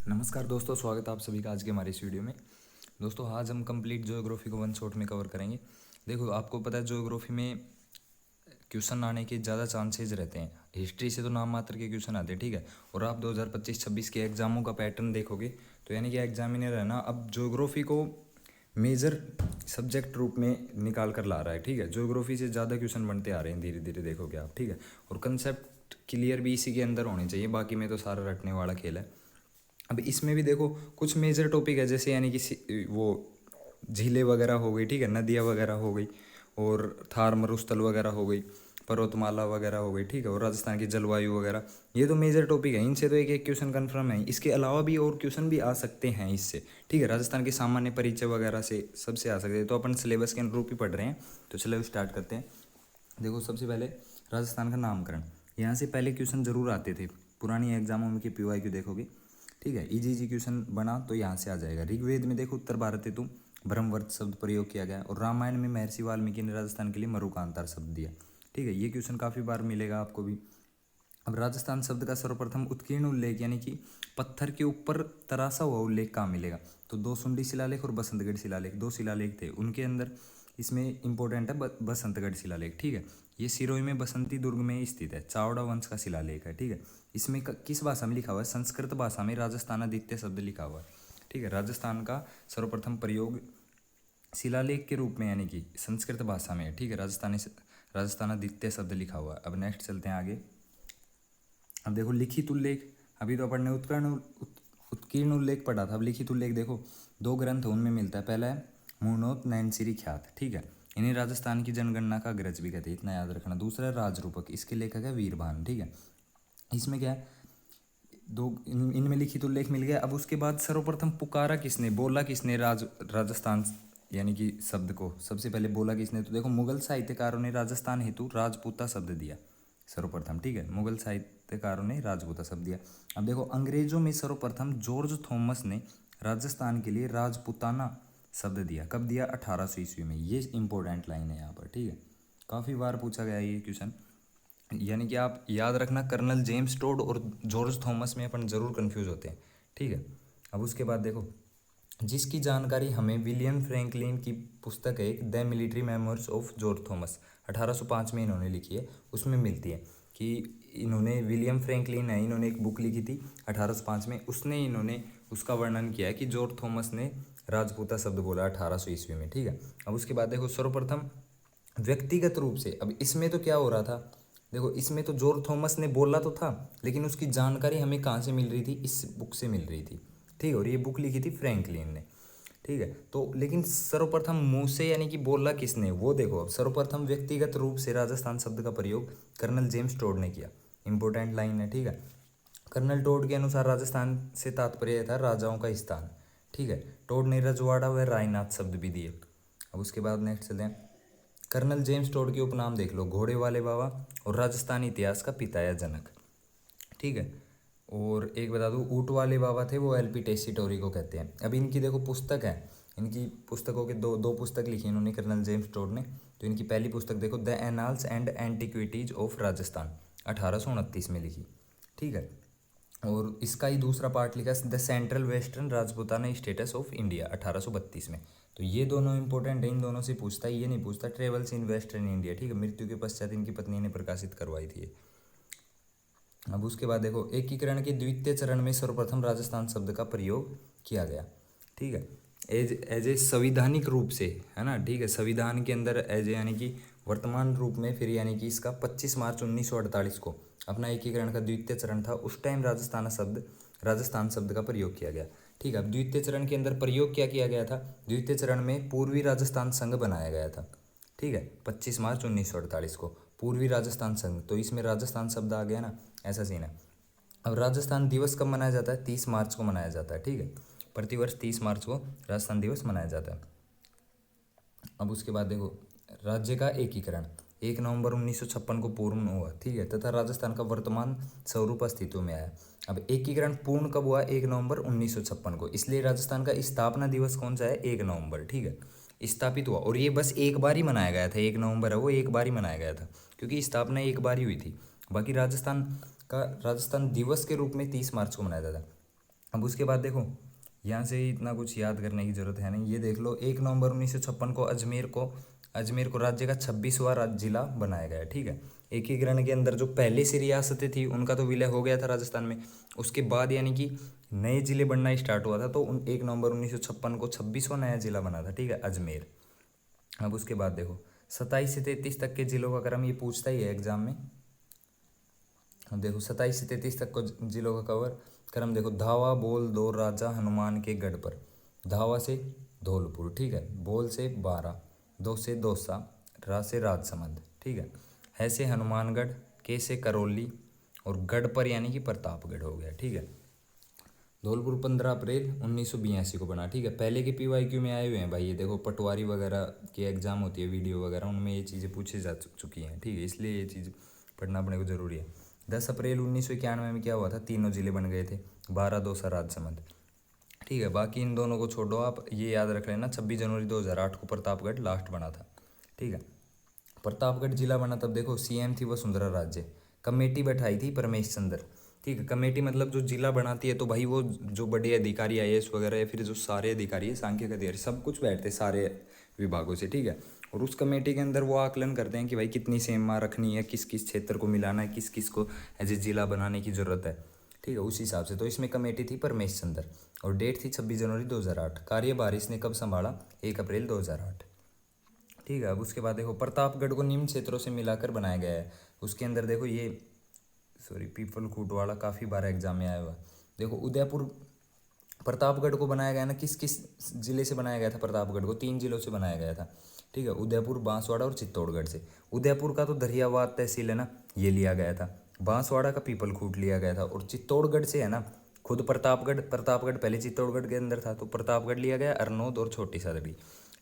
नमस्कार दोस्तों, स्वागत है आप सभी का आज के हमारे इस वीडियो में। दोस्तों आज हम कंप्लीट ज्योग्राफी को वन शॉट में कवर करेंगे। देखो आपको पता है ज्योग्राफी में क्वेश्चन आने के ज़्यादा चांसेज रहते हैं। हिस्ट्री से तो नाम मात्र के क्वेश्चन आते हैं, ठीक है। और आप 2025-26 के एग्जामों का पैटर्न देखोगे तो यानी कि एग्जामिनर है ना, अब ज्योग्राफी को मेजर सब्जेक्ट रूप में निकाल कर ला रहा है, ठीक है। ज्योग्राफी से ज़्यादा क्वेश्चन बनते आ रहे हैं धीरे धीरे, देखोगे आप, ठीक है। और कंसेप्ट क्लियर भी इसी के अंदर होने चाहिए, बाकी में तो सारा रटने वाला खेल है। अब इसमें भी देखो कुछ मेजर टॉपिक है, जैसे यानी कि वो झीलें वगैरह हो गई, ठीक है, नदियाँ वगैरह हो गई, और थार मरुस्थल वगैरह हो गई, पर्वतमाला वगैरह हो गई, ठीक है, और राजस्थान की जलवायु वगैरह। ये तो मेजर टॉपिक है, इनसे तो एक एक क्वेश्चन कन्फर्म है। इसके अलावा भी और क्वेश्चन भी आ सकते हैं इससे, ठीक है। राजस्थान के सामान्य परिचय वगैरह से सबसे आ सकते हैं, तो अपन सिलेबस के अनुरूप ही पढ़ रहे हैं। तो चलो स्टार्ट करते हैं। देखो सबसे पहले राजस्थान का नामकरण, यहाँ से पहले क्वेश्चन जरूर आते थे पुरानी एग्जामों में, कि PYQ देखोगे, ठीक है। इजी क्वेश्चन बना तो यहाँ से आ जाएगा। ऋग्वेद में देखो उत्तर भारत हेतु ब्रह्मवर्त शब्द प्रयोग किया गया, और रामायण में महर्षि वाल्मीकि ने राजस्थान के लिए मरुकांतार शब्द दिया, ठीक है। ये क्वेश्चन काफ़ी बार मिलेगा आपको भी। अब राजस्थान शब्द का सर्वप्रथम उत्कीर्ण उल्लेख यानी कि पत्थर के ऊपर तरासा हुआ उल्लेख कहाँ मिलेगा? तो दो सुंडी शिलालेख और बसंतगढ़ शिलालेख, दो शिलालेख थे, उनके अंदर इसमें इंपॉर्टेंट है बसंतगढ़ शिलालेख, ठीक है। ये सिरोही में बसंती दुर्ग में स्थित है, चावड़ा वंश का शिलालेख है, ठीक है। इसमें किस भाषा में लिखा हुआ है? संस्कृत भाषा में राजस्थानादित्य शब्द लिखा हुआ है, ठीक है। राजस्थान का सर्वप्रथम प्रयोग शिलालेख के रूप में यानी कि संस्कृत भाषा में है, ठीक है। राजस्थानादित्य शब्द लिखा हुआ है। अब नेक्स्ट चलते हैं आगे। अब देखो लिखित उल्लेख, अभी तो अपन ने उत्कीर्ण उल्लेख पढ़ा था। अब लिखित उल्लेख देखो, दो ग्रंथ उनमें मिलता है। पहला है मूर्णोत नैनसिरी ख्यात, ठीक है, इन्हें राजस्थान की जनगणना का अग्रज भी कहते हैं, इतना याद रखना। दूसरा है राजरूपक, इसके लेखक है वीरभान, ठीक है। इसमें क्या है, इनमें लिखित उल्लेख मिल गया। अब उसके बाद सर्वप्रथम पुकारा किसने, बोला किसने राजस्थान यानी कि शब्द को सबसे पहले बोला किसने? तो देखो मुगल साहित्यकारों ने राजस्थान हेतु राजपूता शब्द दिया सर्वप्रथम, ठीक है। मुगल साहित्यकारों ने राजपूता शब्द दिया। अब देखो अंग्रेजों में सर्वप्रथम जॉर्ज थॉमस ने राजस्थान के लिए राजपूताना शब्द दिया। कब दिया? 1800 ईस्वी में। ये इंपॉर्टेंट लाइन है यहाँ पर, ठीक है। काफ़ी बार पूछा गया ये क्वेश्चन, यानी कि आप याद रखना, कर्नल जेम्स टोड और जॉर्ज थॉमस में अपन जरूर कंफ्यूज होते हैं, ठीक है। अब उसके बाद देखो, जिसकी जानकारी हमें विलियम फ्रैंकलिन की पुस्तक है the military memoirs of George Thomas, 1805 में इन्होंने लिखी है, उसमें मिलती है कि इन्होंने, विलियम फ्रैंकलिन है, इन्होंने एक बुक लिखी थी 1805 में, उसने इन्होंने उसका वर्णन किया है कि जॉर्ज थॉमस ने राजपूता शब्द बोला 1800 ईस्वी में, ठीक है। अब उसके बाद देखो सर्वप्रथम व्यक्तिगत रूप से, अब इसमें तो क्या हो रहा था, देखो इसमें तो जॉर्ज थॉमस ने बोला तो था, लेकिन उसकी जानकारी हमें कहाँ से मिल रही थी? इस बुक से मिल रही थी, ठीक है। और ये बुक लिखी थी फ्रैंकलिन ने, ठीक है। तो लेकिन सर्वप्रथम मुंह से यानी कि बोला किसने, वो देखो। अब सर्वप्रथम व्यक्तिगत रूप से राजस्थान शब्द का प्रयोग कर्नल जेम्स टोड ने किया, इंपॉर्टेंट लाइन है, ठीक है। कर्नल टोड के अनुसार राजस्थान से तात्पर्य था राजाओं का स्थान, ठीक है। टोड ने रजवाड़ा व रायनाथ शब्द भी दिए। अब उसके बाद नेक्स्ट चलते हैं। कर्नल जेम्स टोड के उपनाम देख लो, घोड़े वाले बाबा और राजस्थानी इतिहास का पिता या जनक, ठीक है। और एक बता दूँ, ऊँट वाले बाबा थे वो LP टेसीटोरी को कहते हैं। अब इनकी देखो पुस्तक है, इनकी पुस्तकों के दो दो पुस्तक लिखी इन्होंने कर्नल जेम्स टोड ने। तो इनकी पहली पुस्तक देखो, the annals and antiquities of Rajasthan, 1829 में लिखी, ठीक है। और इसका ही दूसरा पार्ट लिखा the central western Rajputana status of India, 1832 में। तो ये दोनों इंपॉर्टेंट है, इन दोनों से पूछता है, ये नहीं पूछता ट्रेवल्स इन वेस्टर्न इंडिया, ठीक है। मृत्यु के पश्चात इनकी पत्नी ने प्रकाशित करवाई थी। अब उसके बाद देखो, एकीकरण के द्वितीय चरण में सर्वप्रथम राजस्थान शब्द का प्रयोग किया गया, ठीक है। एज ए संविधानिक रूप से, है ना, ठीक है, संविधान के अंदर एज ए यानी कि वर्तमान रूप में, फिर यानी कि इसका 25 मार्च 1948 को अपना एकीकरण का द्वितीय चरण था, उस टाइम राजस्थान शब्द का प्रयोग किया गया, ठीक है। अब द्वितीय चरण के अंदर प्रयोग क्या किया गया था? द्वितीय चरण में पूर्वी राजस्थान संघ बनाया गया था, ठीक है, 25 मार्च 1948 को पूर्वी राजस्थान संघ। तो इसमें राजस्थान शब्द आ गया ना, ऐसा सीन है। अब राजस्थान दिवस कब मनाया जाता है? 30 मार्च को मनाया जाता है, ठीक है। प्रतिवर्ष 30 मार्च को राजस्थान दिवस मनाया जाता है। अब उसके बाद देखो, राज्य का एकीकरण 1 नवंबर 1956 को पूर्ण हुआ, ठीक है, तथा राजस्थान का वर्तमान स्वरूप अस्तित्व में आया। अब एकीकरण पूर्ण कब हुआ? 1 नवंबर 1956 को, इसलिए राजस्थान का स्थापना दिवस कौन सा है? 1 नवंबर, ठीक है, स्थापित हुआ। और ये बस एक बार ही मनाया गया था, 1 नवंबर है वो, एक बार ही मनाया गया था, क्योंकि स्थापना एक बार ही हुई थी। बाकी राजस्थान दिवस के रूप में 30 मार्च को मनाया जाता है। अब उसके बाद देखो, यहाँ से इतना कुछ याद करने की जरूरत है नहीं। ये देख लो, 1 नवंबर 1956 को अजमेर को राज्य का 26वां राज्य जिला बनाया गया है। ठीक है, एकीकरण के अंदर जो पहले से रियासतें थी उनका तो विलय हो गया था राजस्थान में। उसके बाद यानी कि नए जिले बनना स्टार्ट हुआ था, तो 1 नवंबर 1956 को 26वां नया जिला बना था। ठीक है, अजमेर। अब उसके बाद देखो, 27 से 33 तक के जिलों का क्रम ये पूछता ही है एग्जाम में। अब देखो 27 से 33 तक को जिलों का कवर क्रम देखो, धावा, बोल, दौर, राजा, हनुमान के गढ़ पर। धावा से धौलपुर, ठीक है, बोल से बारा, दो से दौसा, रा से राजसमंद, ठीक है से हनुमानगढ़, के से करौली, और गढ़ पर यानी कि प्रतापगढ़ हो गया। ठीक है, धौलपुर 15 अप्रैल 1982 को बना। ठीक है, पहले के PYQ में आए हुए हैं भाई, ये देखो पटवारी वगैरह के एग्जाम होती है, वीडियो वगैरह, उनमें ये चीज़ें पूछी जा चुकी हैं। ठीक है, इसलिए ये चीज़ पढ़ना अपने को जरूरी है। 10 अप्रैल 1991 में क्या हुआ था, तीनों जिले बन गए थे, बारह, दौसा, राजसमंद। ठीक है, बाकी इन दोनों को छोड़ो, आप ये याद रख लेना 26 जनवरी 2008 को प्रतापगढ़ लास्ट बना था। ठीक है, प्रतापगढ़ जिला बना तब देखो, CM थी वसुंधरा राजे, कमेटी बैठाई थी परमेश चंद्र। ठीक है, कमेटी मतलब जो जिला बनाती है, तो भाई वो जो बड़े अधिकारी IAS वगैरह या फिर जो सारे अधिकारी है, सांख्यिक अधिकारी, सब कुछ बैठते हैं सारे विभागों से। ठीक है, और उस कमेटी के अंदर वो आकलन करते हैं कि भाई कितनी सीमा रखनी है, किस किस क्षेत्र को मिलाना है, किस किस को एज ए जिला बनाने की जरूरत है। ठीक है, उस हिसाब से तो इसमें कमेटी थी परमेश चंद्र, और डेट थी 26 जनवरी 2008। कार्यभार इसने कब संभाला, 1 अप्रैल 2008। ठीक है, अब उसके बाद देखो, प्रतापगढ़ को निम्न क्षेत्रों से मिलाकर बनाया गया है। उसके अंदर देखो ये पीपल खूट वाला काफ़ी बार एग्जाम में आया हुआ। देखो उदयपुर, प्रतापगढ़ को बनाया गया ना, किस किस जिले से बनाया गया था, प्रतापगढ़ को 3 जिलों से बनाया गया था। ठीक है, उदयपुर, बांसवाड़ा और चित्तौड़गढ़ से। उदयपुर का तो दरियावाद तहसील है ना, ये लिया गया था। बांसवाड़ा का पीपल खूट लिया गया था, और चित्तौड़गढ़ से है ना खुद प्रतापगढ़ पहले चित्तौड़गढ़ के अंदर था, तो प्रतापगढ़ लिया गया, अरनोद और छोटी सदड़ी।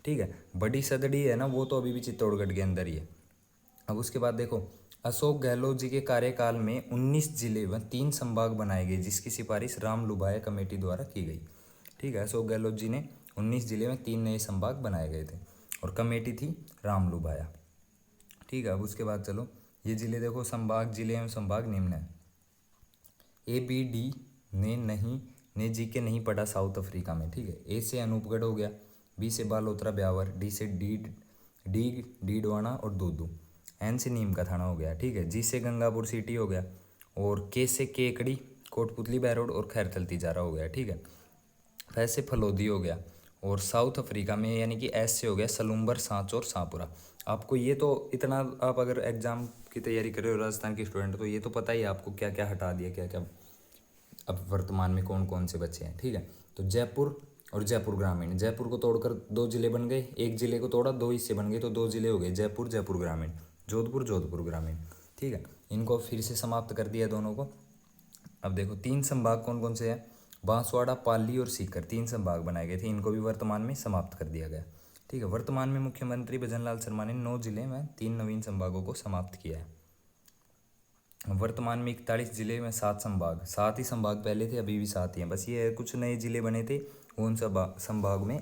ठीक है, बड़ी सदड़ी है ना, वो तो अभी भी चित्तौड़गढ़ के अंदर ही है। अब उसके बाद देखो, अशोक गहलोत जी के कार्यकाल में 19 जिले व 3 संभाग बनाए गए, जिसकी सिफारिश राम लुभाया कमेटी द्वारा की गई। ठीक है, अशोक गहलोत जी ने 19 जिले में 3 नए संभाग बनाए गए थे, और कमेटी थी राम लुभाया। ठीक है, अब उसके बाद चलो, ये जिले देखो, संभाग, जिले एवं संभाग निम्न है। ABD ने जी के नहीं पढ़ा साउथ अफ्रीका में। ठीक है, A से अनूपगढ़ हो गया, B से बालोतरा ब्यावर, D से डीडवाना और दूदू, N से नीम का थाना हो गया। ठीक है, G से गंगापुर सिटी हो गया, और K से केकड़ी, कोटपुतली बैरोड और खैरथल तिजारा हो गया। ठीक है, F से फलोदी हो गया, और साउथ अफ्रीका में यानी कि S से हो गया सलूम्बर, सांच और सांपुरा। आपको ये तो इतना, आप अगर एग्जाम की तैयारी कर रहे हो राजस्थान के स्टूडेंट, तो ये तो पता ही है आपको क्या क्या हटा दिया, क्या क्या अब वर्तमान में कौन कौन से बच्चे हैं। ठीक है, तो जयपुर और जयपुर ग्रामीण, जयपुर को तोड़कर 2 जिले बन गए, एक जिले को तोड़ा 2 हिस्से बन गए, तो 2 जिले हो गए, जयपुर ग्रामीण, जोधपुर ग्रामीण। ठीक है, इनको फिर से समाप्त कर दिया दोनों को। अब देखो 3 संभाग कौन कौन से हैं, बांसवाड़ा, पाली और सीकर, 3 संभाग बनाए गए थे, इनको भी वर्तमान में समाप्त कर दिया गया। ठीक है, वर्तमान में मुख्यमंत्री भजनलाल शर्मा ने 9 जिले में 3 नवीन संभागों को समाप्त किया है। वर्तमान में 41 जिले में 7 संभाग, 7 ही संभाग पहले थे, अभी भी 7 ही हैं, बस ये कुछ नए जिले बने थे, वो उन संभाग में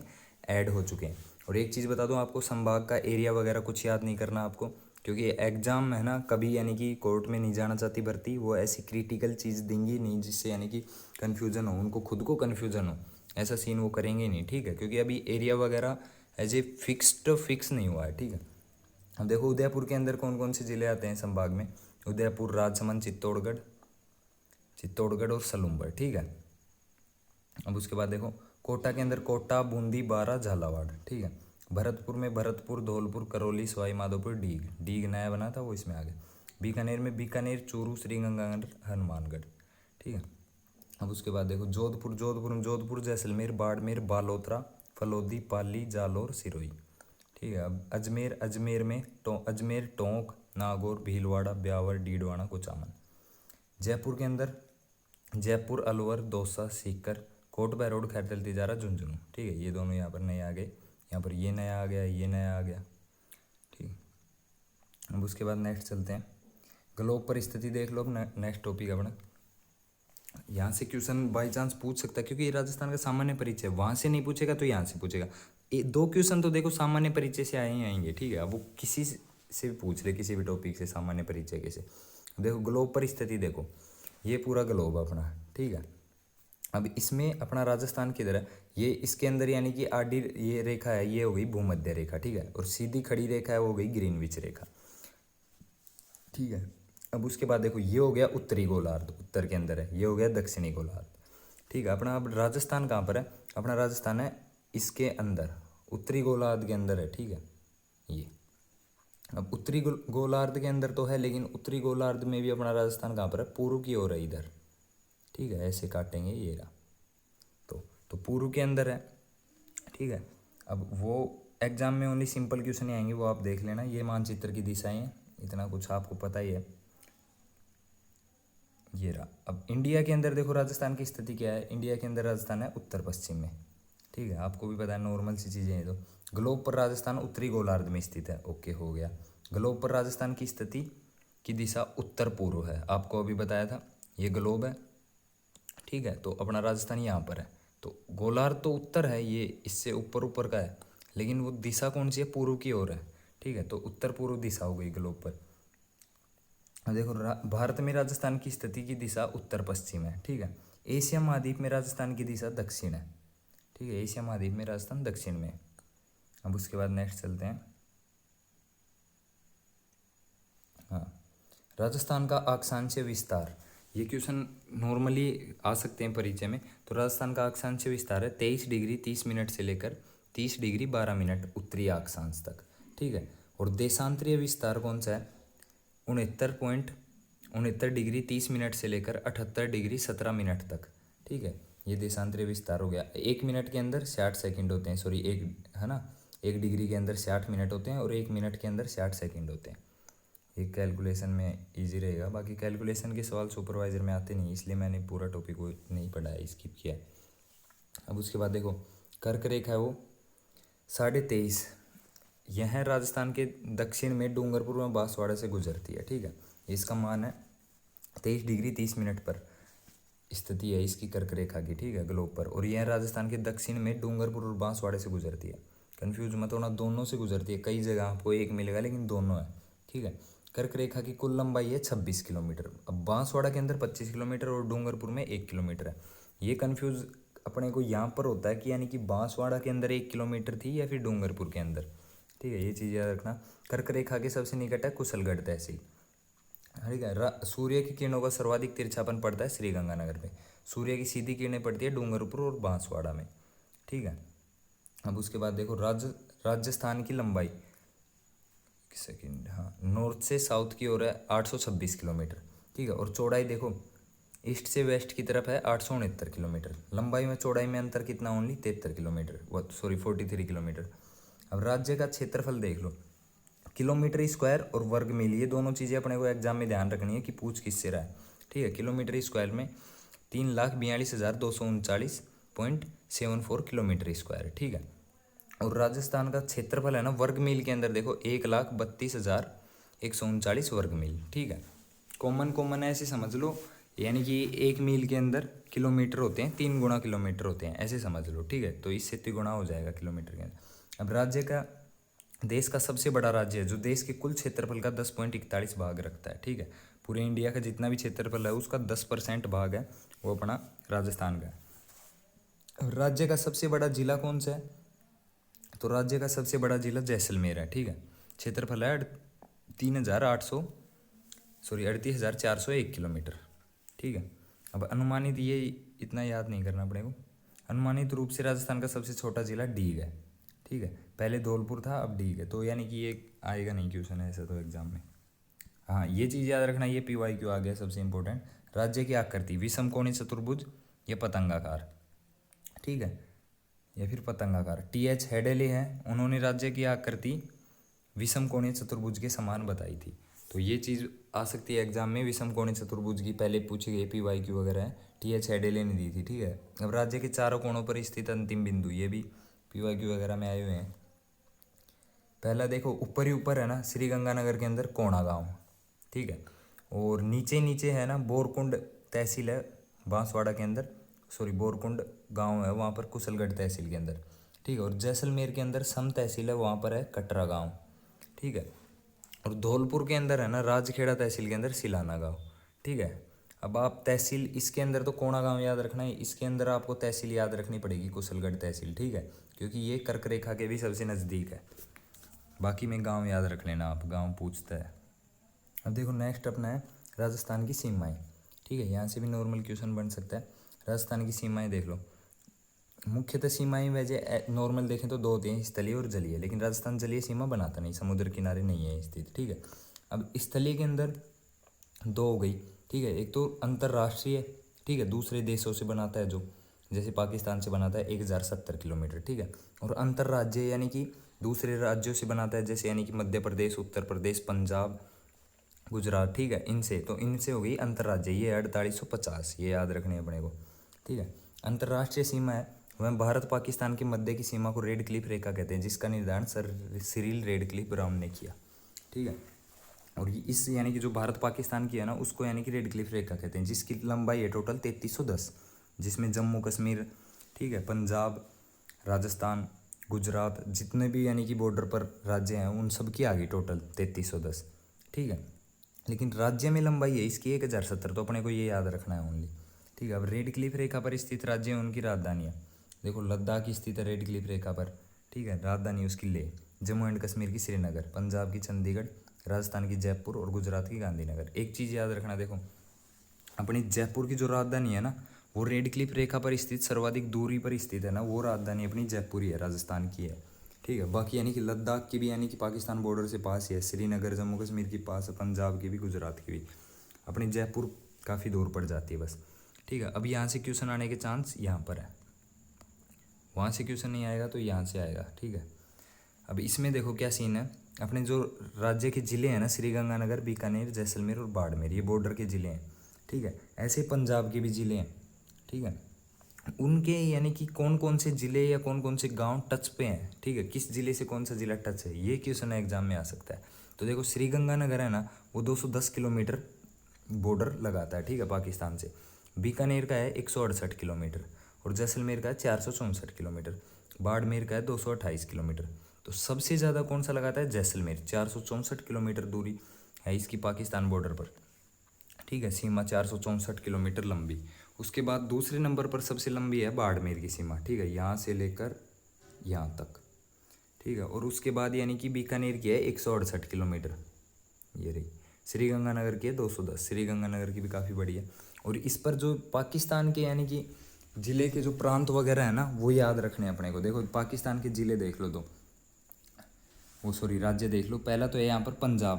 ऐड हो चुके हैं। और एक चीज़ बता दूं आपको, संभाग का एरिया वगैरह कुछ याद नहीं करना आपको, क्योंकि एग्जाम है ना, कभी यानी कि कोर्ट में नहीं जाना चाहती भर्ती, वो ऐसी क्रिटिकल चीज़ देंगी नहीं जिससे यानी कि कन्फ्यूज़न हो, उनको खुद को कन्फ्यूज़न हो, ऐसा सीन वो करेंगे नहीं। ठीक है, क्योंकि अभी एरिया वगैरह एज ए फिक्स नहीं हुआ है। ठीक है, अब देखो उदयपुर के अंदर कौन कौन से जिले आते हैं संभाग में, उदयपुर, राजसमंद, चित्तौड़गढ़ और सलूम्बर। ठीक है, अब उसके बाद देखो, कोटा के अंदर कोटा, बूंदी, बारा, झालावाड़। ठीक है, भरतपुर में भरतपुर, धौलपुर, करौली, सवाई माधोपुर, डीग नया बना था वो इसमें आ गया। बीकानेर में बीकानेर, चूरू, श्रीगंगानगर, हनुमानगढ़। ठीक है, अब उसके बाद देखो, जोधपुर, जैसलमेर, बाड़मेर, बालोतरा, फलोदी, पाली, जालौर, सिरोही। ठीक है, अब अजमेर, टोंक, नागौर, भीलवाड़ा, ब्यावर, डीडवाना, कुचामन। जयपुर के अंदर जयपुर, अलवर, दौसा, सीकर, कोट बैरोड, खैरथल तिजारा, झुंझुनू। ठीक है, ये दोनों यहाँ पर नए आ गए, यहाँ पर ये नया आ गया, ये नया आ गया। ठीक, अब उसके बाद नेक्स्ट चलते हैं, ग्लोब परिस्थिति देख लो। अब नेक्स्ट टॉपिक अपना, यहाँ से क्वेश्चन बाई चांस पूछ सकता है, क्योंकि ये राजस्थान का सामान्य परिचय, वहाँ से नहीं पूछेगा तो यहाँ से पूछेगा। 2 क्वेश्चन तो देखो सामान्य परिचय से आए ही आएंगे। ठीक है, अब वो किसी से भी पूछ ले, किसी भी टॉपिक से, सामान्य परिचय के से। देखो ग्लोब परिस्थिति देखो, ये पूरा ग्लोब अपना। ठीक है, अब इसमें अपना राजस्थान किधर है, ये इसके अंदर यानी कि आडी ये रेखा है, ये हो गई भूमध्य रेखा, ठीक है। और सीधी खड़ी रेखा है वो हो गई ग्रीनविच रेखा, ठीक है। अब उसके बाद देखो ये हो गया उत्तरी गोलार्ध, उत्तर के अंदर है, ये हो गया दक्षिणी गोलार्ध, ठीक है। अपना अब राजस्थान कहाँ पर है, अपना राजस्थान है इसके अंदर, उत्तरी गोलार्ध के अंदर है, ठीक है। ये अब उत्तरी गोलार्ध के अंदर तो है, लेकिन उत्तरी गोलार्ध में भी अपना राजस्थान कहाँ पर है, पूर्व की ओर है इधर, ठीक है। ऐसे काटेंगे ये रहा, तो पूर्व के अंदर है, ठीक है। अब वो एग्जाम में ओनली सिंपल क्वेश्चन ही आएंगे, वो आप देख लेना। ये मानचित्र की दिशाएं हैं, इतना कुछ आपको पता ही है। ये रहा। अब इंडिया के अंदर देखो राजस्थान की स्थिति क्या है, इंडिया के अंदर राजस्थान है उत्तर पश्चिम में, ठीक है। आपको भी पता है, नॉर्मल सी चीज़ें हैं। तो ग्लोब पर राजस्थान उत्तरी गोलार्ध में स्थित है, ओके हो गया। ग्लोब पर राजस्थान की स्थिति की दिशा उत्तर पूर्व है, आपको अभी बताया था। ये ग्लोब है, ठीक है। तो अपना राजस्थान यहाँ पर है, तो गोलार्ध तो उत्तर है, ये इससे ऊपर ऊपर का है, लेकिन वो दिशा कौन सी है, पूर्व की ओर है, ठीक है। तो उत्तर पूर्व दिशा हो गई ग्लोब पर। देखो भारत में राजस्थान की स्थिति की दिशा उत्तर पश्चिम है, ठीक है। एशिया महाद्वीप में राजस्थान की दिशा दक्षिण है, ठीक है। एशिया महाद्वीप में राजस्थान दक्षिण में है। अब उसके बाद नेक्स्ट चलते हैं। हाँ, राजस्थान का अक्षांशीय विस्तार, ये क्वेश्चन नॉर्मली आ सकते हैं परिचय में। तो राजस्थान का अक्षांशीय विस्तार है 23 डिग्री 30 मिनट से लेकर 30 डिग्री 12 मिनट उत्तरी अक्षांश तक, ठीक है। और देशांतरीय विस्तार कौन सा है, 69 डिग्री 30 मिनट से लेकर 78 डिग्री 17 मिनट तक, ठीक है। ये देशांतरीय विस्तार हो गया। 1 मिनट के अंदर 60 सेकंड होते हैं, सॉरी एक है ना, 1 डिग्री के अंदर 60 मिनट होते हैं और 1 मिनट के अंदर 60 सेकंड होते हैं। एक कैलकुलेशन में इजी रहेगा, बाकी कैलकुलेशन के सवाल सुपरवाइजर में आते नहीं, इसलिए मैंने पूरा टॉपिक को नहीं पढ़ा है, स्किप किया है। अब उसके बाद देखो कर्क रेखा है वो 23.5, यह राजस्थान के दक्षिण में डूंगरपुर में बांसवाड़ा से गुजरती है, ठीक है। इसका मान है 23 डिग्री 30 मिनट पर स्थिति है इसकी कर्क रेखा की, ठीक है, ग्लोब पर। और यह राजस्थान के दक्षिण में डूंगरपुर और बांसवाड़े से गुजरती है। कन्फ्यूज मत होना, दोनों से गुजरती है, कई जगह आपको एक मिलेगा लेकिन दोनों है, ठीक है। कर्क रेखा की कुल लंबाई है 26 किलोमीटर। अब बांसवाड़ा के अंदर 25 किलोमीटर और डूंगरपुर में 1 किलोमीटर है। ये कन्फ्यूज अपने को यहाँ पर होता है कि यानी कि बांसवाड़ा के अंदर 1 किलोमीटर थी या फिर डूंगरपुर के अंदर, ठीक है। ये चीज़ याद रखना। कर्क रेखा के सबसे निकट है कुशलगढ़ तहसील, ठीक है। सूर्य की किरणों का सर्वाधिक तिरछापन पड़ता है श्रीगंगानगर में, सूर्य की सीधी किरणें पड़ती है डूंगरपुर और बांसवाड़ा में, ठीक है। अब उसके बाद देखो राजस्थान की लंबाई, सेकंड, हाँ, नॉर्थ से साउथ की ओर है 826 किलोमीटर, ठीक है। और चौड़ाई देखो ईस्ट से वेस्ट की तरफ है 869 किलोमीटर। लंबाई में चौड़ाई में अंतर कितना, ओनली 73 किलोमीटर, सॉरी 43 किलोमीटर। अब राज्य का क्षेत्रफल देख लो, किलोमीटर स्क्वायर और वर्ग मील, ये दोनों चीज़ें अपने को एग्जाम में ध्यान रखनी है कि पूछ किससे रहा है, ठीक है। किलोमीटर स्क्वायर में 3,42,239.74 किलोमीटर स्क्वायर, ठीक है। और राजस्थान का क्षेत्रफल है ना वर्ग मील के अंदर देखो 1,32,139 वर्ग मील, ठीक है। कॉमन ऐसे समझ लो, यानी कि 1 मील के अंदर किलोमीटर होते हैं, 3 गुना किलोमीटर होते हैं, ऐसे समझ लो, ठीक है। तो इससे 3 गुना हो जाएगा किलोमीटर के अंदर। अब राज्य का, देश का सबसे बड़ा राज्य है जो देश के कुल क्षेत्रफल का 10.41 भाग रखता है, ठीक है। पूरे इंडिया का जितना भी क्षेत्रफल है उसका 10% भाग है वो अपना राजस्थान का है। राज्य का सबसे बड़ा जिला कौन सा है, तो राज्य का सबसे बड़ा जिला जैसलमेर है, ठीक है। क्षेत्रफल है 38,401 किलोमीटर, ठीक है। अब अनुमानित, ये इतना याद नहीं करना पड़ेगा, अनुमानित रूप से राजस्थान का सबसे छोटा जिला डीग है, ठीक है। पहले धौलपुर था, अब डीग है, तो यानी कि ये आएगा नहीं क्वेश्चन ऐसा तो एग्जाम में। हाँ, ये चीज़ याद रखना, ये PYQ आ गया सबसे इंपॉर्टेंट। राज्य की आकृति विषम कोणीय चतुर्भुज या पतंगाकार, ठीक है, या फिर पतंगाकार। TH हेडेले हैं, उन्होंने राज्य की आकृति विषम कोणीय चतुर्भुज के समान बताई थी। तो ये चीज़ आ सकती है एग्जाम में, विषम कोणीय चतुर्भुज की पहले पूछी गई, PYQ वगैरह है। TH हेडेले ने दी थी, ठीक है। अब राज्य के चारों कोणों पर स्थित अंतिम बिंदु, ये भी PYQ वगैरह में आए हुए हैं। पहला देखो ऊपर ही ऊपर है ना श्रीगंगानगर के अंदर कोणा गांव, ठीक है। और नीचे नीचे है ना बोरकुंड तहसील है बांसवाड़ा के अंदर, सॉरी बोरकुंड गांव है वहाँ पर कुशलगढ़ तहसील के अंदर, ठीक है। और जैसलमेर के अंदर सम तहसील है, वहाँ पर है कटरा गांव, ठीक है। और धौलपुर के अंदर है ना राजखेड़ा तहसील के अंदर सिलाना गांव, ठीक है। अब आप तहसील, इसके अंदर तो कोणा गांव याद रखना है, इसके अंदर आपको तहसील याद रखनी पड़ेगी, कुशलगढ़ तहसील, ठीक है, क्योंकि ये कर्क रेखा के भी सबसे नज़दीक है। बाकी में गांव याद रख लेना आप, गांव पूछता है। अब देखो नेक्स्ट अपना है राजस्थान की सीमाएं, ठीक है, यहाँ से भी नॉर्मल क्वेश्चन बन सकता है। राजस्थान की सीमाएं देख लो। मुख्यतः सीमाएं वैसे नॉर्मल देखें तो दो होती हैं, स्थलीय और जलीय, लेकिन राजस्थान जलीय सीमा बनाता नहीं, समुद्र किनारे नहीं है स्थित, ठीक है। अब स्थलीय के अंदर दो हो गई, ठीक है, एक तो अंतर्राष्ट्रीय, ठीक है, दूसरे देशों से बनाता है जो, जैसे पाकिस्तान से बनाता है 1070 किलोमीटर, ठीक है। और अंतर्राज्य यानी कि दूसरे राज्यों से बनाता है, जैसे यानी कि मध्य प्रदेश, उत्तर प्रदेश, पंजाब, गुजरात, ठीक है, इनसे, तो इनसे हो गई अंतर्राज्य, ये 4850, ये याद रखने अपने को, ठीक है। अंतर्राष्ट्रीय सीमा है वह भारत पाकिस्तान के मध्य की सीमा को रेड क्लिफ रेखा कहते हैं, जिसका निर्धारण sir Cyril red Cliff brown ने किया, ठीक है। और इस यानी कि जो भारत पाकिस्तान की है ना, उसको यानी कि रेड क्लिफ रेखा कहते हैं, जिसकी लंबाई है टोटल 3310, जिसमें जम्मू कश्मीर, ठीक है, पंजाब, राजस्थान, गुजरात, जितने भी यानी कि बॉर्डर पर राज्य हैं उन सब की आ गई टोटल 3310, ठीक है। लेकिन राज्य में लंबाई है इसकी 1070, तो अपने को ये याद रखना है ओनली, ठीक है। अब रेड क्लिफ रेखा पर स्थित राज्य है उनकी राजधानियाँ, देखो लद्दाख स्थित है रेड क्लिफ रेखा पर, ठीक है, राजधानी उसकी लेह, जम्मू एंड कश्मीर की श्रीनगर, पंजाब की चंडीगढ़, राजस्थान की जयपुर और गुजरात की गांधीनगर। एक चीज़ याद रखना, देखो अपनी जयपुर की जो राजधानी है ना, वो रेड क्लिफ रेखा पर स्थित सर्वाधिक दूरी पर स्थित है ना, वो राजधानी अपनी जयपुर ही है, राजस्थान की है, ठीक है। बाकी यानी कि लद्दाख की भी यानी कि पाकिस्तान बॉर्डर से पास ही है, श्रीनगर जम्मू कश्मीर की पास है, पंजाब की भी, गुजरात की भी, अपनी जयपुर काफ़ी दूर पड़ जाती है बस, ठीक है। अब यहाँ से क्वेश्चन आने के चांस यहाँ पर है, वहाँ से क्वेश्चन नहीं आएगा तो यहाँ से आएगा, ठीक है। अब इसमें देखो क्या सीन है, अपने जो राज्य के ज़िले हैं ना, श्रीगंगानगर, बीकानेर, जैसलमेर और बाड़मेर, ये बॉर्डर के ज़िले हैं, ठीक है। ऐसे पंजाब के भी ज़िले हैं, ठीक है, उनके यानी कि कौन कौन से ज़िले या कौन कौन से गांव टच पे हैं, ठीक है, किस ज़िले से कौन सा ज़िला टच है, ये क्वेश्चन एग्जाम में आ सकता है। तो देखो श्रीगंगानगर है ना, वो 210 किलोमीटर बॉर्डर लगाता है, ठीक है, पाकिस्तान से। बीकानेर का है 168 किलोमीटर, और जैसलमेर का है 464 किलोमीटर, बाड़मेर का है 228 किलोमीटर। तो सबसे ज़्यादा कौन सा लगाता है, जैसलमेर, 464 किलोमीटर दूरी है इसकी पाकिस्तान बॉर्डर पर, ठीक है, सीमा 464 किलोमीटर लंबी। उसके बाद दूसरे नंबर पर सबसे लंबी है बाड़मेर की सीमा, ठीक है, यहाँ से लेकर यहाँ तक, ठीक है। और उसके बाद यानी कि बीकानेर की है 168 किलोमीटर, ये रही। श्रीगंगानगर की है 210, श्रीगंगानगर की भी काफ़ी बड़ी है। और इस पर जो पाकिस्तान के यानी कि ज़िले के जो प्रांत वगैरह है ना, वो याद रखने हैं अपने को। देखो पाकिस्तान के ज़िले देख लो, राज्य देख लो। पहला तो है यहाँ पर पंजाब,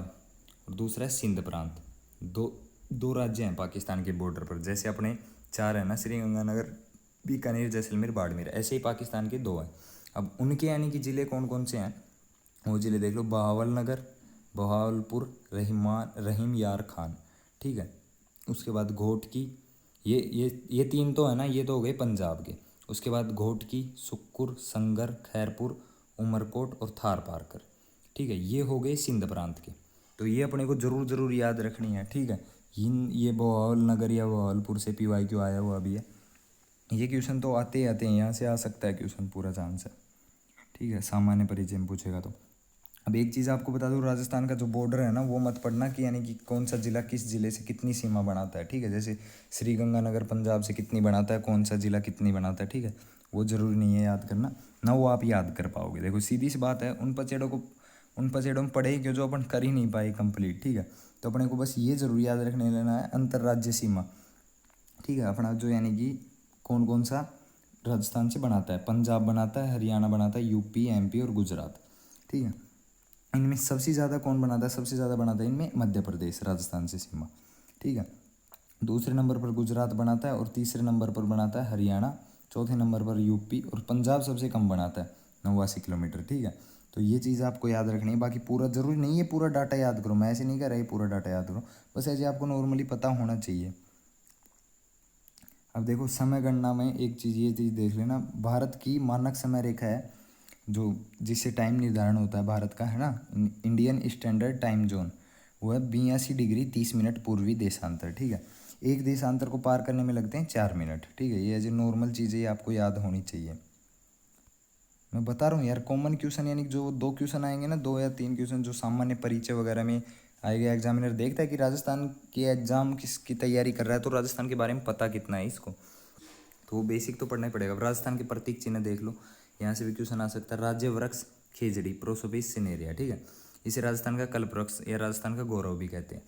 और दूसरा है सिंध प्रांत, दो दो राज्य हैं पाकिस्तान के बॉर्डर पर, जैसे अपने चार है ना, श्रीगंगानगर, बीकानेर, जैसलमेर, बाड़मेर, ऐसे ही पाकिस्तान के दो हैं। अब उनके यानी कि ज़िले कौन कौन से हैं, वो ज़िले देख लो, बहावलनगर, बहावलपुर, रहीम यार खान, ठीक है। उसके बाद घोटकी, ये तीन तो है ना, ये तो हो गए पंजाब के। उसके बाद घोटकी, सुक्कुर, संगर, खैरपुर, उमरकोट और थार पारकर, ठीक है, ये हो गए सिंध प्रांत के। तो ये अपने को ज़रूर याद रखनी है, ठीक है। ये बहावलनगर या बहावलपुर से PYQ आया हुआ भी है, ये क्वेश्चन तो आते ही आते हैं, यहाँ से आ सकता है क्वेश्चन, पूरा चांस है, ठीक है, सामान्य परिचय में पूछेगा तो। अब एक चीज़ आपको बता दूँ, राजस्थान का जो बॉर्डर है ना, वो मत पढ़ना कि यानी कि कौन सा ज़िला किस ज़िले से कितनी सीमा बनाता है, ठीक है। जैसे श्रीगंगानगर पंजाब से कितनी बनाता है, कौन सा ज़िला कितनी बनाता है, ठीक है, वो ज़रूरी नहीं है याद करना, ना वो आप याद कर पाओगे। देखो सीधी सी बात है, उन पचेड़ों में पढ़े क्यों जो अपन कर ही नहीं पाए कंप्लीट, ठीक है। तो अपने को बस ये ज़रूर याद रखने लेना है, अंतर्राज्य सीमा, ठीक है, अपना जो यानी कि कौन कौन सा राजस्थान से बनाता है, पंजाब बनाता है, हरियाणा बनाता है, UP, MP और गुजरात, ठीक है। इनमें सबसे ज़्यादा कौन बनाता है, सबसे ज़्यादा बनाता है इनमें मध्य प्रदेश, राजस्थान से सीमा, ठीक है। दूसरे नंबर पर गुजरात बनाता है, और तीसरे नंबर पर बनाता है हरियाणा, चौथे नंबर पर UP, और पंजाब सबसे कम बनाता है 89 किलोमीटर, ठीक है। तो ये चीज़ आपको याद रखनी है। बाकी पूरा ज़रूरी नहीं है पूरा डाटा याद करो, मैं ऐसे नहीं कर रहा पूरा डाटा याद करो, बस ऐसे आपको नॉर्मली पता होना चाहिए। अब देखो समय गणना में एक चीज़ ये चीज़ देख लेना, भारत की मानक समय रेखा है जो जिससे टाइम निर्धारण होता है भारत का, है ना, इंडियन स्टैंडर्ड टाइम जोन, वो है 82 डिग्री 30 मिनट पूर्वी देशांतर, ठीक है। एक देशांतर को पार करने में लगते हैं 4 मिनट, ठीक है। ये एज ए नॉर्मल चीज़ें आपको याद होनी चाहिए। मैं बता रहा हूँ यार, कॉमन क्वेश्चन यानी कि जो 2 क्वेश्चन आएंगे ना, 2 या 3 क्वेश्चन जो सामान्य परिचय वगैरह में आएगा एग्जामिनर देखता है कि राजस्थान के एग्जाम किसकी तैयारी कर रहा है, तो राजस्थान के बारे में पता कितना है इसको, तो वो बेसिक तो पढ़ना ही पड़ेगा। अब राजस्थान के प्रतीक चिन्ह देख लो, यहाँ से भी क्वेश्चन आ सकता है। राज्य वृक्ष खेजड़ी प्रोसोपिस सिनेरिया, ठीक है, इसे राजस्थान का कल्पवृक्ष या राजस्थान का गौरव भी कहते हैं।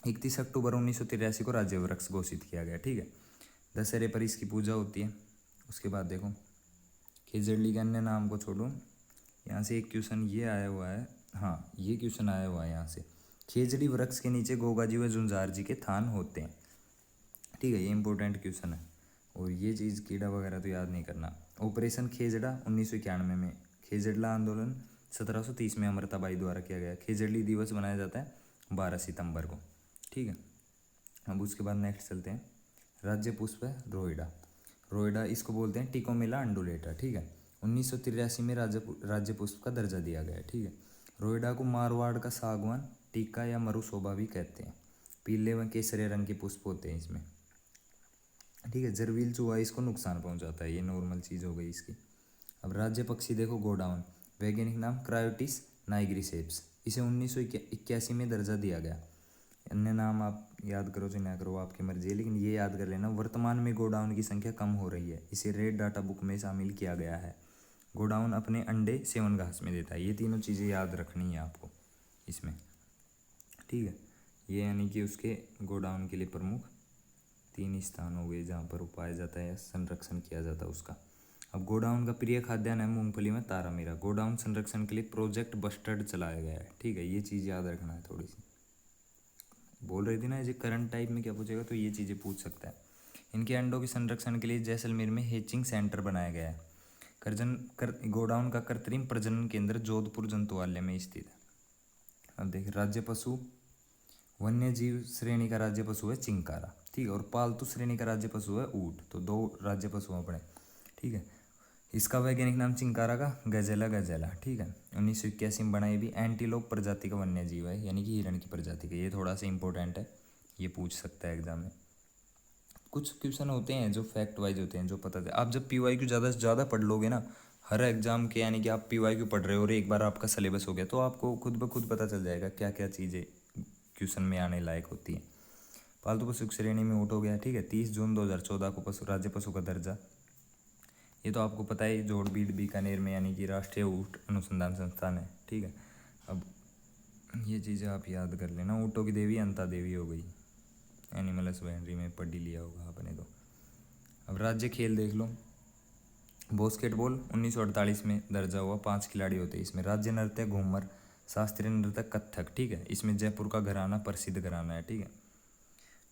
31 अक्टूबर 1983 को राज्य वृक्ष घोषित किया गया, ठीक है। दशहरे पर इसकी पूजा होती है। उसके बाद देखो खेजड़ी के अन्य नाम को छोड़ो, यहाँ से एक क्वेश्चन ये आया हुआ है, हाँ ये क्वेश्चन आया हुआ है यहाँ से, खेजड़ी वृक्ष के नीचे गोगा जी व झुंझार जी के थान होते हैं, ठीक है, ये इंपॉर्टेंट क्वेश्चन है। और ये चीज़ कीड़ा वगैरह तो याद नहीं करना। ऑपरेशन खेजड़ा 1991 में, खेजड़ला आंदोलन 1730 में अमृताबाई द्वारा किया गया। खेजड़ी दिवस मनाया जाता है 12 सितंबर को, ठीक है। अब उसके बाद नेक्स्ट चलते हैं। राज्य पुष्प है रोइडा, रोइडा इसको बोलते हैं टिकोमेला अंडुलेटा, ठीक है। 1983 में राज्य पुष्प का दर्जा दिया गया है, ठीक है। रोइडा को मारवाड़ का सागवान, टीका या मरुशोभा भी कहते हैं। पीले व केसरिया रंग के पुष्प होते हैं इसमें, ठीक है। जरवील चूहा इसको नुकसान पहुंचाता है, ये नॉर्मल चीज़ हो गई इसकी। अब राज्य पक्षी देखो गोडाउन, वैज्ञानिक नाम क्रायोटिस नाइग्रिसेप्स, इसे 1981 में दर्जा दिया गया। अन्य नाम आप याद करो चाहे ना करो आपकी मर्जी है, लेकिन ये याद कर लेना। वर्तमान में गोडाउन की संख्या कम हो रही है, इसे रेड डाटा बुक में शामिल किया गया है। गोडाउन अपने अंडे सेवन घास में देता है, ये तीनों चीज़ें याद रखनी है आपको इसमें, ठीक है। ये यानी कि उसके गोडाउन के लिए प्रमुख 3 स्थान हो गए जहाँ पर वो पाया जाता है, संरक्षण किया जाता है उसका। अब गोडाउन का प्रिय खाद्यान्न है मूंगफली में तारा मीरा। गोडाउन संरक्षण के लिए प्रोजेक्ट बस्टर्ड चलाया गया है, ठीक है, ये चीज़ याद रखना है थोड़ी सी। बोल रही थी ना ये करंट टाइप में क्या पूछेगा, तो ये चीज़ें पूछ सकता है। इनके अंडों के संरक्षण के लिए जैसलमेर में हेचिंग सेंटर बनाया गया है। गोडाउन का कृत्रिम प्रजनन केंद्र जोधपुर जंतुआलय में स्थित है। अब देख राज्य पशु, वन्य जीव श्रेणी का राज्य पशु है चिंकारा, ठीक है, और पालतू श्रेणी का राज्य पशु है ऊंट, तो 2 राज्य पशु अपने, ठीक है। इसका वैज्ञानिक नाम चिंकारा का गजेला गजेला, ठीक है। 1981 में बनाई भी एंटीलोप प्रजाति का वन्य जीव है, यानी कि हिरण की प्रजाति का। ये थोड़ा सा इंपॉर्टेंट है, ये पूछ सकता है एग्जाम में। कुछ क्वेश्चन होते हैं जो फैक्ट वाइज होते हैं, जो पता है। आप जब PYQ ज़्यादा से ज़्यादा पढ़ लोगे ना हर एग्जाम के, यानी कि आप PYQ पढ़ रहे हो और एक बार आपका सिलेबस हो गया, तो आपको खुद ब खुद पता चल जाएगा क्या क्या चीज़ें क्वेश्चन में आने लायक होती हैं। पालतू पशु श्रेणी में ऊँट हो गया, ठीक है। 30 जून 2014 को पशु राज्य पशु का दर्जा, ये तो आपको पता है, जोड़बीड़ बीकानेर में, यानी कि राष्ट्रीय ऊँट अनुसंधान संस्थान है, ठीक है। अब ये चीज़ें आप याद कर लेना। ऊँटों की देवी अंता देवी हो गई, एनिमल हस्बेंड्री में पढ़ ही लिया होगा आपने तो। अब राज्य खेल देख लो, बास्केटबॉल 1948 में दर्जा हुआ, 5 खिलाड़ी होते हैं इसमें। राज्य नृत्य घूमर, शास्त्रीय नृत्य कथक, ठीक है, इसमें जयपुर का घराना प्रसिद्ध घराना है, ठीक है।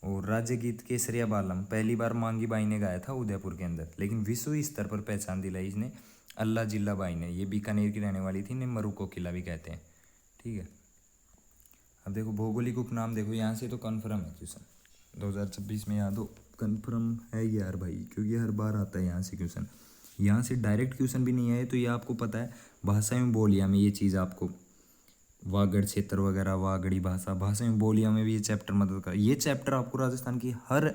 और राज्य गीत केसरिया बालम पहली बार मांगी बाई ने गाया था उदयपुर के अंदर, लेकिन विश्व स्तर पर पहचान दिलाई इसने अल्लाह जिल्ला बाई ने। ये बीकानेर की रहने वाली थी, इन्हें मरुको किला भी कहते हैं, ठीक है। अब देखो भौगोलिक उपनाम देखो, यहाँ से तो कन्फर्म है क्वेश्चन 2026 में, याद हो कन्फर्म है यार भाई, क्योंकि हर बार आता है यहाँ से क्वेश्चन। यहाँ से डायरेक्ट क्वेश्चन भी नहीं आए, तो ये आपको पता है भाषा में बोलिया में ये चीज़ आपको, वागड़ क्षेत्र वगैरह, वागड़ी भाषा, भाषा में बोलिया में भी ये चैप्टर मदद कर, ये चैप्टर आपको राजस्थान की हर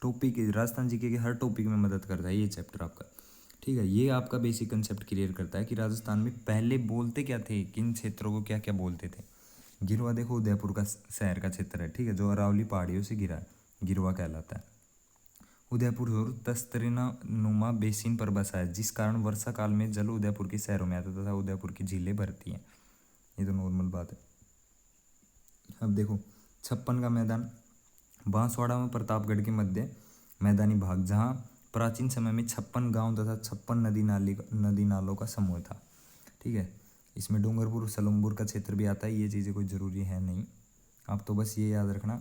टॉपिक, राजस्थान जीके के हर टॉपिक में मदद करता है ये चैप्टर आपका, ठीक है। ये आपका बेसिक कंसेप्ट क्लियर करता है कि राजस्थान में पहले बोलते क्या थे, किन क्षेत्रों को क्या क्या बोलते थे। गिरवा देखो उदयपुर का शहर का क्षेत्र है, ठीक है, जो अरावली पहाड़ियों से घिरा है, गिरवा कहलाता है। उदयपुर तस्तरीना नुमा बेसिन पर बसा है, जिस कारण वर्षा काल में जल उदयपुर के शहरों में आता तथा उदयपुर की झीलें भरती हैं, ये तो नॉर्मल बात है। अब देखो 56 का मैदान, बांसवाड़ा में प्रतापगढ़ के मध्य मैदानी भाग, जहाँ प्राचीन समय में 56 गांव तथा 56 नदी नालों का समूह था, ठीक है। इसमें डूंगरपुर सलूमपुर का क्षेत्र भी आता है, ये चीज़ें कोई ज़रूरी है नहीं, आप तो बस ये याद रखना।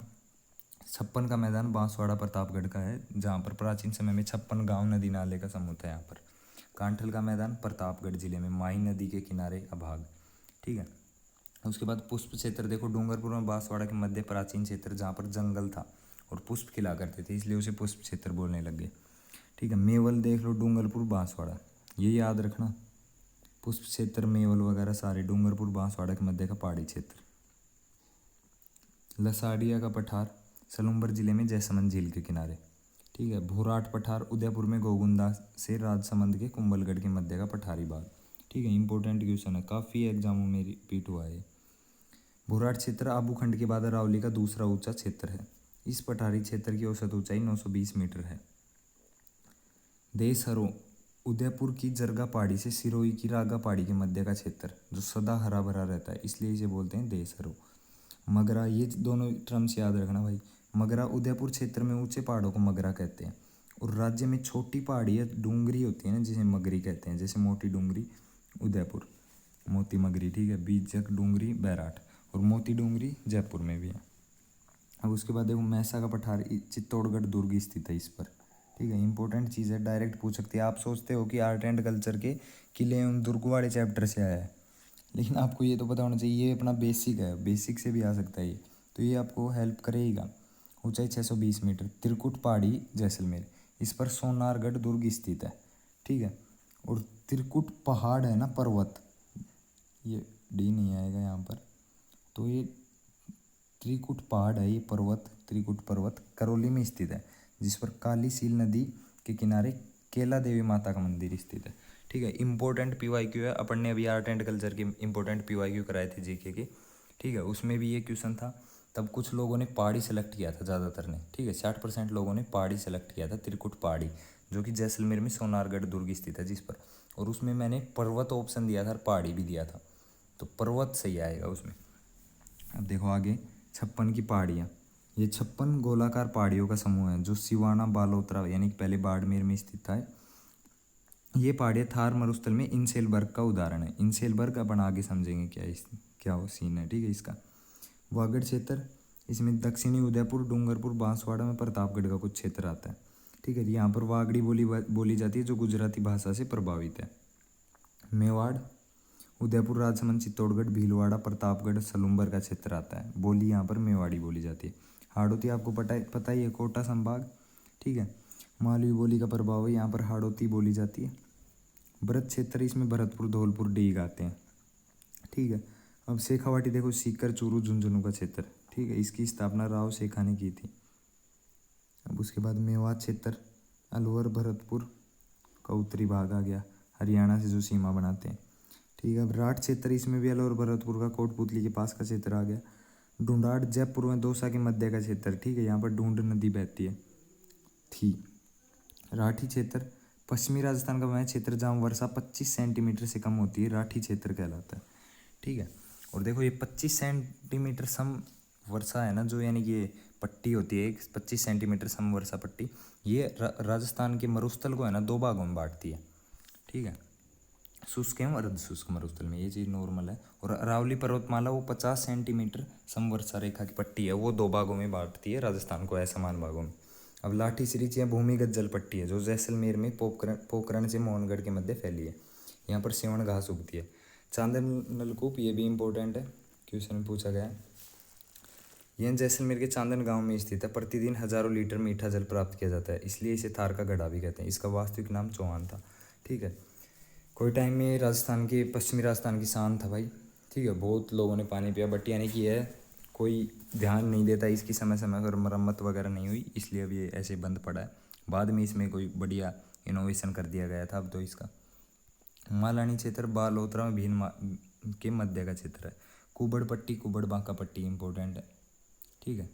56 का मैदान बांसवाड़ा प्रतापगढ़ का है, जहाँ पर प्राचीन समय में 56 गांव नदी नाले का समूह था यहाँ पर। कांठल का मैदान प्रतापगढ़ जिले में माही नदी के किनारे का भाग, ठीक है। उसके बाद पुष्प क्षेत्र देखो, डूंगरपुर में बांसवाड़ा के मध्य प्राचीन क्षेत्र, जहाँ पर जंगल था और पुष्प खिला करते थे, इसलिए उसे पुष्प क्षेत्र बोलने लग गए, ठीक है। मेवल देख लो, डूंगरपुर बांसवाड़ा, ये याद रखना। पुष्प क्षेत्र मेवल वगैरह सारे डूंगरपुर बांसवाड़ा के मध्य का पहाड़ी क्षेत्र। लसाड़िया का पठार सलूमपुर जिले में जयसमंद झील के किनारे, ठीक है। भोराट पठार उदयपुर में गोगुंदा से राजसमंद के कुंभलगढ़ के मध्य का पठारी बाग, ठीक है, इंपॉर्टेंट क्वेश्चन है, काफ़ी एग्जामों में रिपीट हुआ है। भोराट क्षेत्र आबूखंड के बाद अरावली का दूसरा ऊंचा क्षेत्र है। इस पठारी क्षेत्र की औसत ऊंचाई 920 मीटर है। देशहरों उदयपुर की जरगा पहाड़ी से सिरोही की रागा पहाड़ी के मध्य का क्षेत्र जो सदा हरा भरा रहता है, इसलिए इसे बोलते हैं देशहरों। मगरा, ये दोनों टर्म्स याद रखना भाई। मगरा उदयपुर क्षेत्र में ऊंचे पहाड़ों को मगरा कहते हैं, और राज्य में छोटी पहाड़ी या डूंगरी होती है ना, जिसे मगरी कहते हैं। जैसे मोटी डूंगरी उदयपुर, मोती मगरी, ठीक है। बीजक डूंगरी बैराट, और मोती डूंगरी जयपुर में भी है। अब उसके बाद देखो मैसा का पठार चित्तौड़गढ़ दुर्ग स्थित है इस पर, ठीक है। इंपॉर्टेंट चीज़ है, डायरेक्ट पूछ सकते हैं। आप सोचते हो कि आर्ट एंड कल्चर के किले एवं दुर्ग वाले चैप्टर से आया है, लेकिन आपको ये तो पता होना चाहिए ये अपना बेसिक है, बेसिक से भी आ सकता है ये, तो ये आपको हेल्प करेगा। ऊंचाई 620 मीटर, त्रिकुट पहाड़ी जैसलमेर, इस पर सोनारगढ़ दुर्ग स्थित है, ठीक है। और त्रिकुट पहाड़ है ना, पर्वत, ये डी नहीं आएगा यहाँ पर, तो ये त्रिकुट पहाड़ है, ये पर्वत, त्रिकुट पर्वत करौली में स्थित है, जिस पर काली सील नदी के किनारे केला देवी माता का मंदिर स्थित है, ठीक है। इंपॉर्टेंट पीवाईक्यू है, अपन ने अभी आर्ट एंड कल्चर के इंपॉर्टेंट पीवाईक्यू कराए थे जीके के, ठीक है। उसमें भी ये क्वेश्चन था। तब कुछ लोगों ने पहाड़ी सेलेक्ट किया था, ज़्यादातर ने, ठीक है। 60% लोगों ने पहाड़ी सेलेक्ट किया था, त्रिकुट पहाड़ी, जो कि जैसलमेर में सोनारगढ़ दुर्ग स्थित है जिस पर। और उसमें मैंने पर्वत ऑप्शन दिया था और पहाड़ी भी दिया था, तो पर्वत सही आएगा उसमें। अब देखो आगे, 56 की पहाड़ियाँ। ये 56 गोलाकार पहाड़ियों का समूह है जो सिवाना बालोतरा यानी कि पहले बाड़मेर में स्थित था। ये पहाड़ियाँ थार मरुस्थल में इंसेलबर्ग का उदाहरण है। इंसेलबर्ग अपन आगे समझेंगे क्या वो सीन है, ठीक है इसका। वागड़ क्षेत्र, इसमें दक्षिणी उदयपुर, डूंगरपुर, बांसवाड़ा में प्रतापगढ़ का कुछ क्षेत्र आता है, ठीक है। यहाँ पर वागड़ी बोली जाती है जो गुजराती भाषा से प्रभावित है। मेवाड़, उदयपुर, राजसमंद, चित्तौड़गढ़, भीलवाड़ा, प्रतापगढ़, सलूम्बर का क्षेत्र आता है। बोली यहाँ पर मेवाड़ी बोली जाती है। हाड़ौती आपको पता ही है, कोटा संभाग, ठीक है। मालवी बोली का प्रभाव है, यहाँ पर हाड़ौती बोली जाती है। भरत क्षेत्र, इसमें भरतपुर, धौलपुर, डीग आते हैं, ठीक है। अब शेखावाटी देखो, सीकर, चूरू, झुंझुनू का क्षेत्र, ठीक है। इसकी स्थापना राव शेखा ने की थी। अब उसके बाद मेवात क्षेत्र, अलवर, भरतपुर का उत्तरी भाग आ गया, हरियाणा से जो सीमा बनाते हैं, ठीक है। अब राठ क्षेत्र, इसमें भी अलवर भरतपुर का कोटपुतली के पास का क्षेत्र आ गया। ढूंढाड़, जयपुर में दौसा के मध्य का क्षेत्र, ठीक है। यहाँ पर ढूंढ नदी बहती है थी। राठी क्षेत्र, पश्चिमी राजस्थान का वह क्षेत्र जहाँ वर्षा 25 सेंटीमीटर से कम होती है, राठी क्षेत्र कहलाता है, ठीक है। और देखो ये 25 सेंटीमीटर सम वर्षा है ना, जो यानी कि ये पट्टी होती है 25 सेंटीमीटर सम वर्षा पट्टी, ये राजस्थान के मरुस्थल को है ना 2 भागों में बांटती है, ठीक है। शुष्क एवं अर्ध शुष्क मरुस्थल में, ये चीज़ नॉर्मल है। और अरावली पर्वतमाला वो 50 सेंटीमीटर समवर्षा रेखा की पट्टी है, वो 2 भागों में बांटती है राजस्थान को, असमान भागों में। अब लाठी सिरिच या भूमिगत जल पट्टी है जो जैसलमेर में पोखरण से मोहनगढ़ के मध्य फैली है। यहाँ पर सेवण घास उगती है। चांदन नलकूप, ये भी इम्पोर्टेंट है, क्वेश्चन में पूछा गया है। यह जैसलमेर के चांदन गांव में स्थित है। प्रतिदिन हजारों लीटर मीठा जल प्राप्त किया जाता है, इसलिए इसे थार का गढ़ा भी कहते हैं। इसका वास्तविक नाम चौहान था, ठीक है। कोई टाइम में राजस्थान के, पश्चिमी राजस्थान की शान था भाई, ठीक है। बहुत लोगों ने पानी पिया, बट यानी कि है कोई ध्यान नहीं देता इसकी, समय समय पर मरम्मत वगैरह नहीं हुई, इसलिए अब ये ऐसे बंद पड़ा है। बाद में इसमें कोई बढ़िया इनोवेशन कर दिया गया था अब तो इसका। मालानी क्षेत्र, बालोतरा में भीन के मध्य का क्षेत्र है। कुबड़ पट्टी, कुबड़ बांका पट्टी इंपॉर्टेंट है, ठीक है।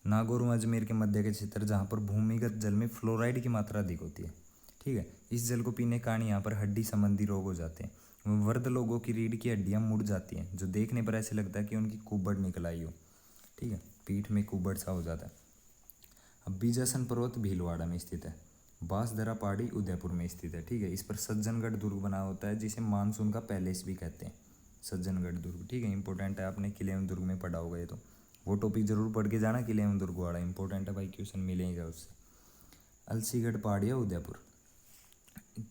नागौर में अजमेर के मध्य के क्षेत्र जहाँ पर भूमिगत जल में फ्लोराइड की मात्रा अधिक होती है, ठीक है। इस जल को पीने के कारण यहाँ पर हड्डी संबंधी रोग हो जाते हैं। वृद्ध लोगों की रीढ़ की हड्डियाँ मुड़ जाती हैं, जो देखने पर ऐसे लगता है कि उनकी कुबड़ निकल आई हो, ठीक है। पीठ में कुबड़ सा हो जाता है। अब बीजासन पर्वत भीलवाड़ा में स्थित है। बांसदरा पहाड़ी उदयपुर में स्थित है, ठीक है। इस पर सज्जनगढ़ दुर्ग बना होता है, जिसे मानसून का पैलेस भी कहते हैं, सज्जनगढ़ दुर्ग, ठीक है। इंपॉर्टेंट है, आपने किले एवं दुर्ग में पढ़ा होगा ये, तो वो टॉपिक जरूर पढ़ के जाना, किले एवं दुर्ग वाला इंपॉर्टेंट है भाई, क्वेश्चन मिलेगा उससे। अलसीगढ़ पहाड़िया उदयपुर।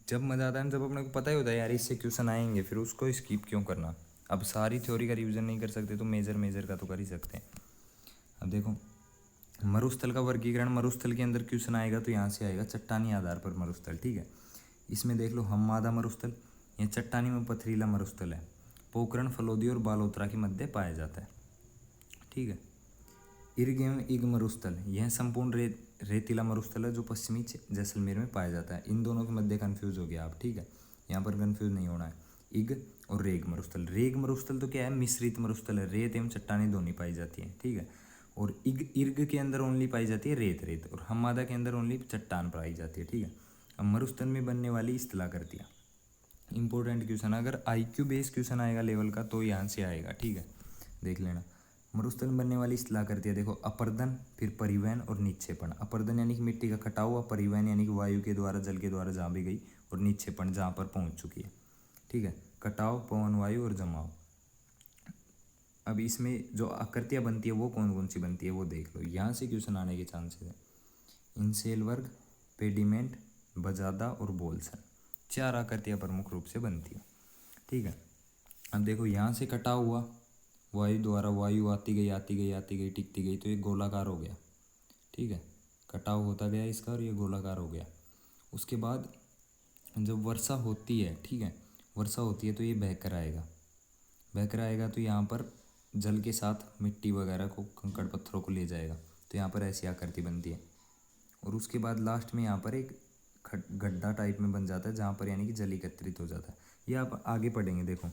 जब मज़ा आता है ना, जब अपने को पता ही होता है यार इससे क्वेश्चन आएंगे, फिर उसको स्किप क्यों करना। अब सारी थ्योरी का रिवीजन नहीं कर सकते तो मेजर का तो कर ही सकते हैं। अब देखो मरुस्थल का वर्गीकरण, मरुस्थल के अंदर क्वेश्चन आएगा तो यहाँ से आएगा, चट्टानी आधार पर मरुस्थल, ठीक है। इसमें देख लो हममादा मरुस्थल, यह चट्टानी में पथरीला मरुस्थल है। पोखरण, फलोदी और बालोतरा के मध्य पाया जाता है, ठीक है। इर्ग एवं इग मरुस्थल, यह संपूर्ण रेतीला मरुस्थल है जो पश्चिमी जैसलमेर में पाया जाता है। इन दोनों के मध्य कन्फ्यूज हो गया आप, ठीक है, यहाँ पर कन्फ्यूज नहीं होना है। इग और रेग मरुस्थल। रेग मरुस्थल तो क्या है, मिश्रित मरुस्थल है, रेत एवं चट्टानें दोनों पाई जाती हैं, ठीक है। और इर्ग के अंदर ओनली पाई जाती है रेत, और हमादा के अंदर ओनली चट्टान पाई जाती है, ठीक है। अब मरुस्थल में बनने वाली स्थलाकृतियाँ, इंपॉर्टेंट क्वेश्चन, अगर IQ बेस क्वेश्चन आएगा लेवल का तो यहाँ से आएगा, ठीक है, देख लेना। मरुस्थल में बनने वाली स्थलाकृतियाँ देखो, अपर्दन, फिर परिवहन और निक्षेपण। अपर्दन यानी कि मिट्टी का कटाव हुआ, परिवहन यानी कि वायु के द्वारा, जल के द्वारा जहाँ भी गई, और निक्षेपण जहाँ पर पहुँच चुकी है, ठीक है। कटाव, पवन, वायु और जमाव। अब इसमें जो आकृतियाँ बनती है वो कौन कौन सी बनती है वो देख लो, यहाँ से क्वेश्चन आने के चांसेस है। इंसेल वर्ग, पेडिमेंट, बजादा और बोल्सन, 4 आकृतियाँ प्रमुख रूप से बनती है, ठीक है। अब देखो यहाँ से कटाव हुआ, वायु द्वारा, वायु आती गई आती गई आती गई टिकती गई, तो ये गोलाकार हो गया, ठीक है। कटाव होता गया इसका और ये गोलाकार हो गया। उसके बाद जब वर्षा होती है, ठीक है, वर्षा होती है तो ये बहकर आएगा, बहकर आएगा तो यहाँ पर जल के साथ मिट्टी वगैरह को, कंकड़ पत्थरों को ले जाएगा, तो यहाँ पर ऐसी आकृति बनती है। और उसके बाद लास्ट में यहाँ पर एक गड्ढा टाइप में बन जाता है, जहाँ पर यानी कि जल एकत्रित हो जाता है। ये आप आगे पढ़ेंगे, देखो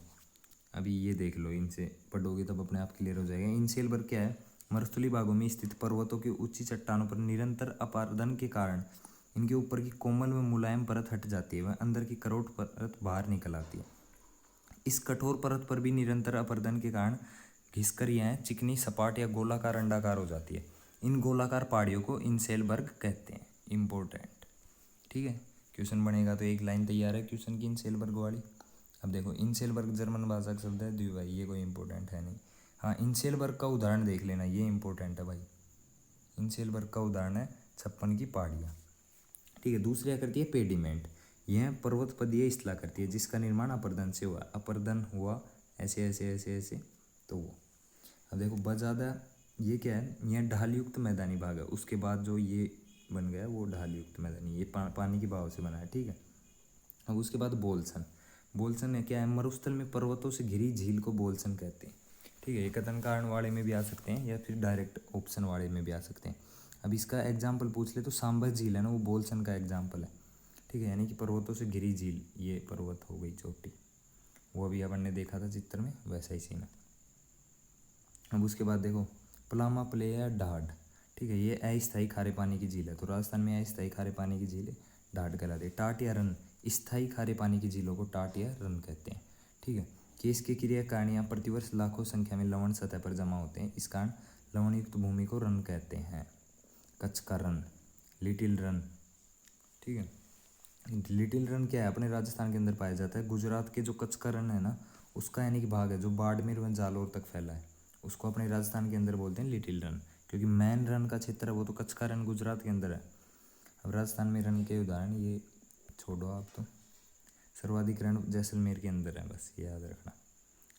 अभी ये देख लो, इनसे पढ़ोगे तब अपने आप क्लियर हो जाएगा। इनसेल वर्ग क्या है, मरुस्थलीय भागों में स्थित पर्वतों की ऊंची चट्टानों पर निरंतर अपारदन के कारण इनके ऊपर की कोमल व मुलायम परत हट जाती है, वह अंदर की करोट परत बाहर निकल आती है। इस कठोर परत पर भी निरंतर अपर्दन के कारण घिसकर यह चिकनी, सपाट या गोलाकार, अंडाकार हो जाती है। इन गोलाकार पहाड़ियों को इनसेल वर्ग कहते हैं। इम्पोर्टेंट, ठीक है। क्वेश्चन बनेगा तो एक लाइन तैयार है क्वेश्चन की इनसेल वर्ग वाली। अब देखो, इनसेल वर्ग जर्मन भाषा का शब्द है द्विवाई, ये कोई इंपॉर्टेंट है नहीं। हाँ, इनसेल वर्ग का उदाहरण देख लेना, ये इंपॉर्टेंट है भाई। इनसेल वर्ग का उदाहरण है 56 की पहाड़ियाँ, ठीक है। दूसरी आकृति है पेडिमेंट, यह पर्वतपदीय स्थलाकृति है जिसका निर्माण अपर्दन से हुआ, अपर्दन हुआ ऐसे ऐसे ऐसे ऐसे, तो वो। अब देखो बजादा, ये क्या है, यह ढाल युक्त मैदानी भाग है, उसके बाद जो ये बन गया वो ढाल युक्त मैदानी, ये पानी की बहाव से बना है, ठीक है। अब उसके बाद बोल्सन, बोल्सन है क्या है, मरुस्थल में पर्वतों से घिरी झील को बोल्सन कहते हैं, ठीक है। ये कथन कारण वाले में भी आ सकते हैं या फिर डायरेक्ट ऑप्शन वाले में भी आ सकते हैं। अब इसका एग्जाम्पल पूछ ले तो सांबर झील है ना, वो बोल्सन का एग्जाम्पल है, ठीक है, यानी कि पर्वतों से घिरी झील, ये पर्वत हो गई चोटी, वो अभी अपन ने देखा था चित्र में, वैसा ही सीन है। अब उसके बाद देखो पलामा प्लेया ढाड, ठीक है, ये अस्थायी खारे पानी की झील है, तो राजस्थान में अस्थायी खारे पानी की झील है, ढाड कहलाती है। टाट या रन, स्थायी खारे पानी की झीलों को टाट या रन कहते हैं, ठीक है। केस के क्रिया कारणियाँ प्रतिवर्ष लाखों संख्या में लवण सतह पर जमा होते हैं, इस कारण लवणयुक्त भूमि को रन कहते हैं। कच्छ का रन, लिटिल रन, ठीक है। लिटिल रन क्या है, अपने राजस्थान के अंदर पाया जाता है। गुजरात के जो कच्छ का रन है ना, उसका यानी कि भाग है जो बाड़मेर व जालौर तक फैला है, उसको अपने राजस्थान के अंदर बोलते हैं लिटिल रन, क्योंकि मेन रन का क्षेत्र है वो तो कच्छ का रन गुजरात के अंदर है। अब राजस्थान में रन के उदाहरण ये छोड़ो आप, तो सर्वाधिक रन जैसलमेर के अंदर है, बस ये याद रखना।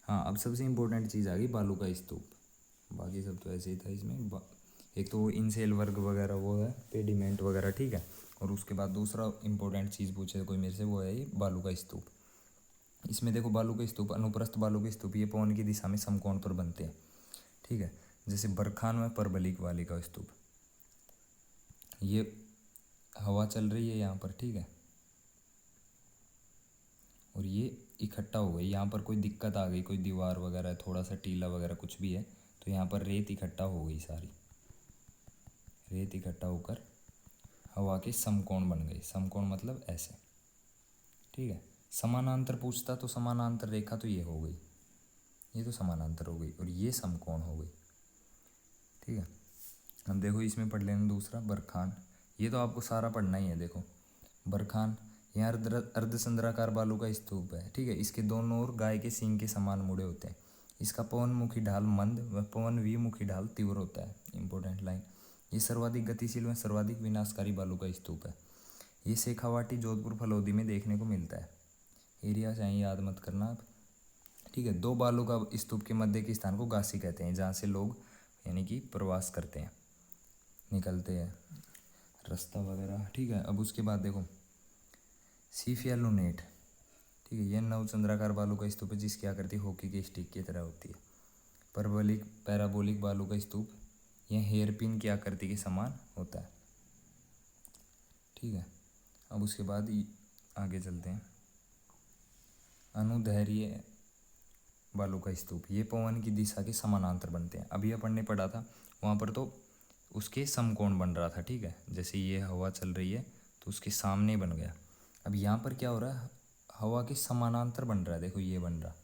हाँ, अब सबसे इम्पोर्टेंट चीज़ आ गई बालू का स्तूप, बाकी सब तो ऐसे ही था इसमें। एक तो इनसेल वर्ग वगैरह वो है, पेडिमेंट वगैरह, ठीक है। और उसके बाद दूसरा इंपॉर्टेंट चीज़ पूछे कोई मेरे से, वो है ये बालू का स्तूप। इसमें देखो बालू के स्तूप, अनुप्रस्थ बालू के स्तूप, ये पवन की दिशा में समकोण पर बनते हैं, ठीक है। जैसे बरखान में परबलिक वाली का स्तूप, ये हवा चल रही है यहाँ पर, ठीक है, और ये इकट्ठा हो गई, यहाँ पर कोई दिक्कत आ गई, कोई दीवार वगैरह थोड़ा सा टीला वगैरह कुछ भी है, तो यहाँ पर रेत इकट्ठा हो गई, सारी रेत इकट्ठा होकर हवा के समकोण बन गए। समकोण मतलब ऐसे, ठीक है। समानांतर पूछता तो समानांतर रेखा तो ये हो गई, ये तो समानांतर हो गई, और ये समकोण हो गई, ठीक है। अब देखो इसमें पढ़ लेना दूसरा बरखान, ये तो आपको सारा पढ़ना ही है। देखो बरखान, यहाँ अर्धचंद्राकार बालू का स्तूप है, ठीक है, इसके दोनों ओर गाय के सींग के समान मुड़े होते हैं, इसका पवनमुखी ढाल मंद व पवन विमुखी ढाल तीव्र होता है। इंपॉर्टेंट लाइन, ये सर्वाधिक गतिशील व सर्वाधिक विनाशकारी बालू का स्तूप है। ये शेखावाटी, जोधपुर, फलौदी में देखने को मिलता है। एरिया चाहिए याद मत करना आप, ठीक है। 2 बालू का स्तूप के मध्य के स्थान को गासी कहते हैं, जहाँ से लोग यानी कि प्रवास करते हैं, निकलते हैं, रास्ता वगैरह, ठीक है। अब उसके बाद देखो सीफ या लूनेट, ठीक है, यह नवचंद्राकार बालू का स्तूप है जिसकी आकृति हॉकी के स्टिक की तरह होती है। परबोलिक पैराबोलिक बालू का स्तूप, यह हेयरपिन की आकृति के समान होता है, ठीक है। अब उसके बाद आगे चलते हैं। अनुदैर्घ्य बालू का स्तूप, ये पवन की दिशा के समानांतर बनते हैं। अभी अपन ने पढ़ा था वहाँ पर तो उसके समकोण बन रहा था, ठीक है, जैसे ये हवा चल रही है तो उसके सामने बन गया। अब यहाँ पर क्या हो रहा है, हवा के समानांतर बन रहा है, देखो ये बन रहा,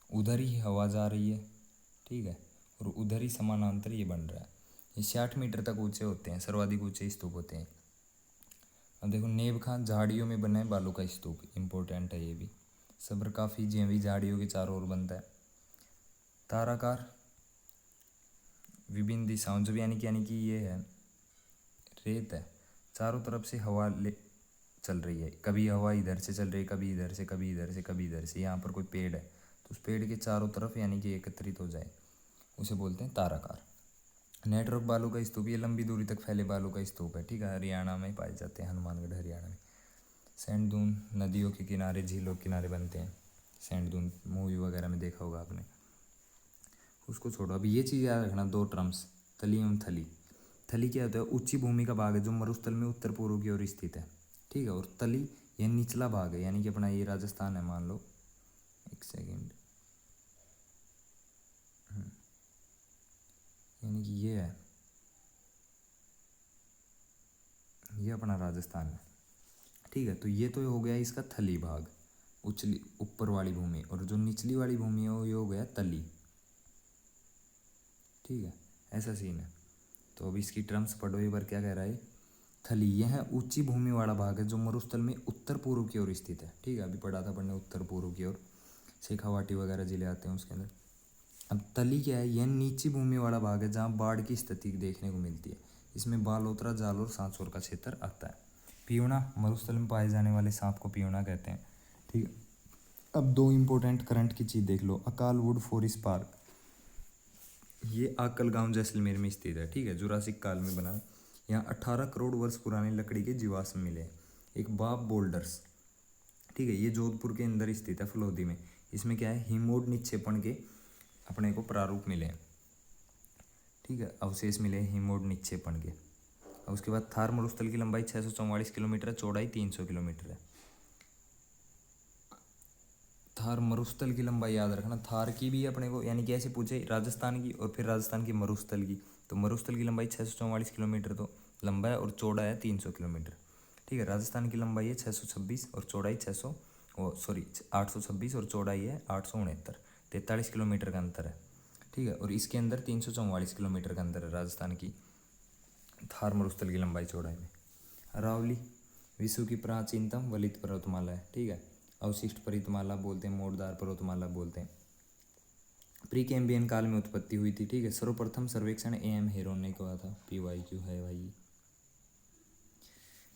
उधर ही हवा जा रही है, ठीक है, और उधर ही समानांतर ये बन रहा है। ये 60 मीटर तक ऊंचे होते हैं, सर्वाधिक ऊंचे स्तूप होते हैं। अब देखो नेब खां झाड़ियों में बना है बालू का स्तूप, इम्पोर्टेंट है ये भी। सब्र काफ़ी भी झाड़ियों के चारों ओर बनता है। ताराकार विभिन्न दिशाओं, जब यानी कि ये है रेत है, चारों तरफ से हवा ले चल रही है, कभी हवा इधर से चल रही है, कभी इधर से, कभी इधर से, कभी इधर से। यहाँ पर कोई पेड़ है तो उस पेड़ के चारों तरफ यानी कि एकत्रित हो जाए, उसे बोलते हैं ताराकार। नेटवर्क बालू का स्तूप, ये लंबी दूरी तक फैले बालू का स्तूप है, ठीक है, हरियाणा में पाए जाते हैं, हनुमानगढ़ हरियाणा में। सैंड दून नदियों के किनारे, झीलों के किनारे बनते हैं। सैंड दून मूवी वगैरह में देखा होगा आपने, उसको छोड़ो। अभी ये चीज़ याद रखना, दो टर्म्स, तली एवं थली। थली क्या होता है, ऊंची भूमि का भाग है जो मरुस्थल में उत्तर पूर्व की ओर स्थित है, ठीक है, और तली यह निचला भाग है, यानी कि अपना ये राजस्थान है मान लो, एक सेकेंड, यानी कि ये है, ये अपना राजस्थान है, ठीक है। तो ये तो हो गया इसका थली भाग, उचली ऊपर वाली भूमि, और जो निचली वाली भूमि है वो ये हो गया तली, ठीक है, ऐसा सीन है। तो अब इसकी टर्म्स पढ़ो एक बार, क्या कह रहा है, थली यह ऊंची भूमि वाला भाग है जो मरुस्थल में उत्तर पूर्व की ओर स्थित है, ठीक है, अभी पढ़ा था पढ़ने उत्तर पूर्व की ओर, शेखावाटी वगैरह जिले आते हैं उसके अंदर। अब तली क्या है, यह नीची भूमि वाला भाग है जहाँ बाढ़ की स्थिति देखने को मिलती है, इसमें बालोतरा, जालोर, सांसौर का क्षेत्र आता है। पीवना, मरुस्थल में पाए जाने वाले सांप को पीवना कहते हैं, ठीक है। अब दो इंपॉर्टेंट करंट की चीज़ देख लो, अकाल वुड फॉरेस्ट पार्क, ये आकल गांव जैसलमेर में स्थित है, ठीक है, जुरासिक काल में बना है। यहाँ 18 करोड़ वर्ष पुराने लकड़ी के जीवाश्म मिले हैं। एक बाब बोल्डर्स, ठीक है, ये जोधपुर के अंदर स्थित है, फलोदी में। इसमें क्या है, हिमोड निक्षेपण के अपने को प्रारूप मिले हैं, ठीक है, अवशेष मिले हिमोड निक्षेपण के। और उसके बाद थार मरुस्थल की लंबाई 644 किलोमीटर है, चौड़ाई 300 किलोमीटर है। थार मरुस्थल की लंबाई याद रखना, थार की भी अपने को यानी कि ऐसे पूछे राजस्थान की और फिर राजस्थान की मरुस्थल की, तो मरुस्थल की लंबाई 644 किलोमीटर तो लंबा है और चौड़ा है 300 किलोमीटर, ठीक है। राजस्थान की लंबाई है 626 और चौड़ाई 826 और चौड़ाई है 869, 43 किलोमीटर का अंतर है, ठीक है। और इसके अंदर 344 किलोमीटर का अंतर है राजस्थान की थार मरुस्थल की लंबाई चौड़ाई में। अरावली विश्व की प्राचीनतम वलित पर्वतमाला है, ठीक है, अवशिष्ट पर्वतमाला बोलते हैं, मोड़दार पर्वतमाला बोलते हैं। प्री कैम्बियन काल में उत्पत्ति हुई थी, ठीक है। सर्वप्रथम सर्वेक्षण AM हेरोन ने किया था, PYQ है भाई,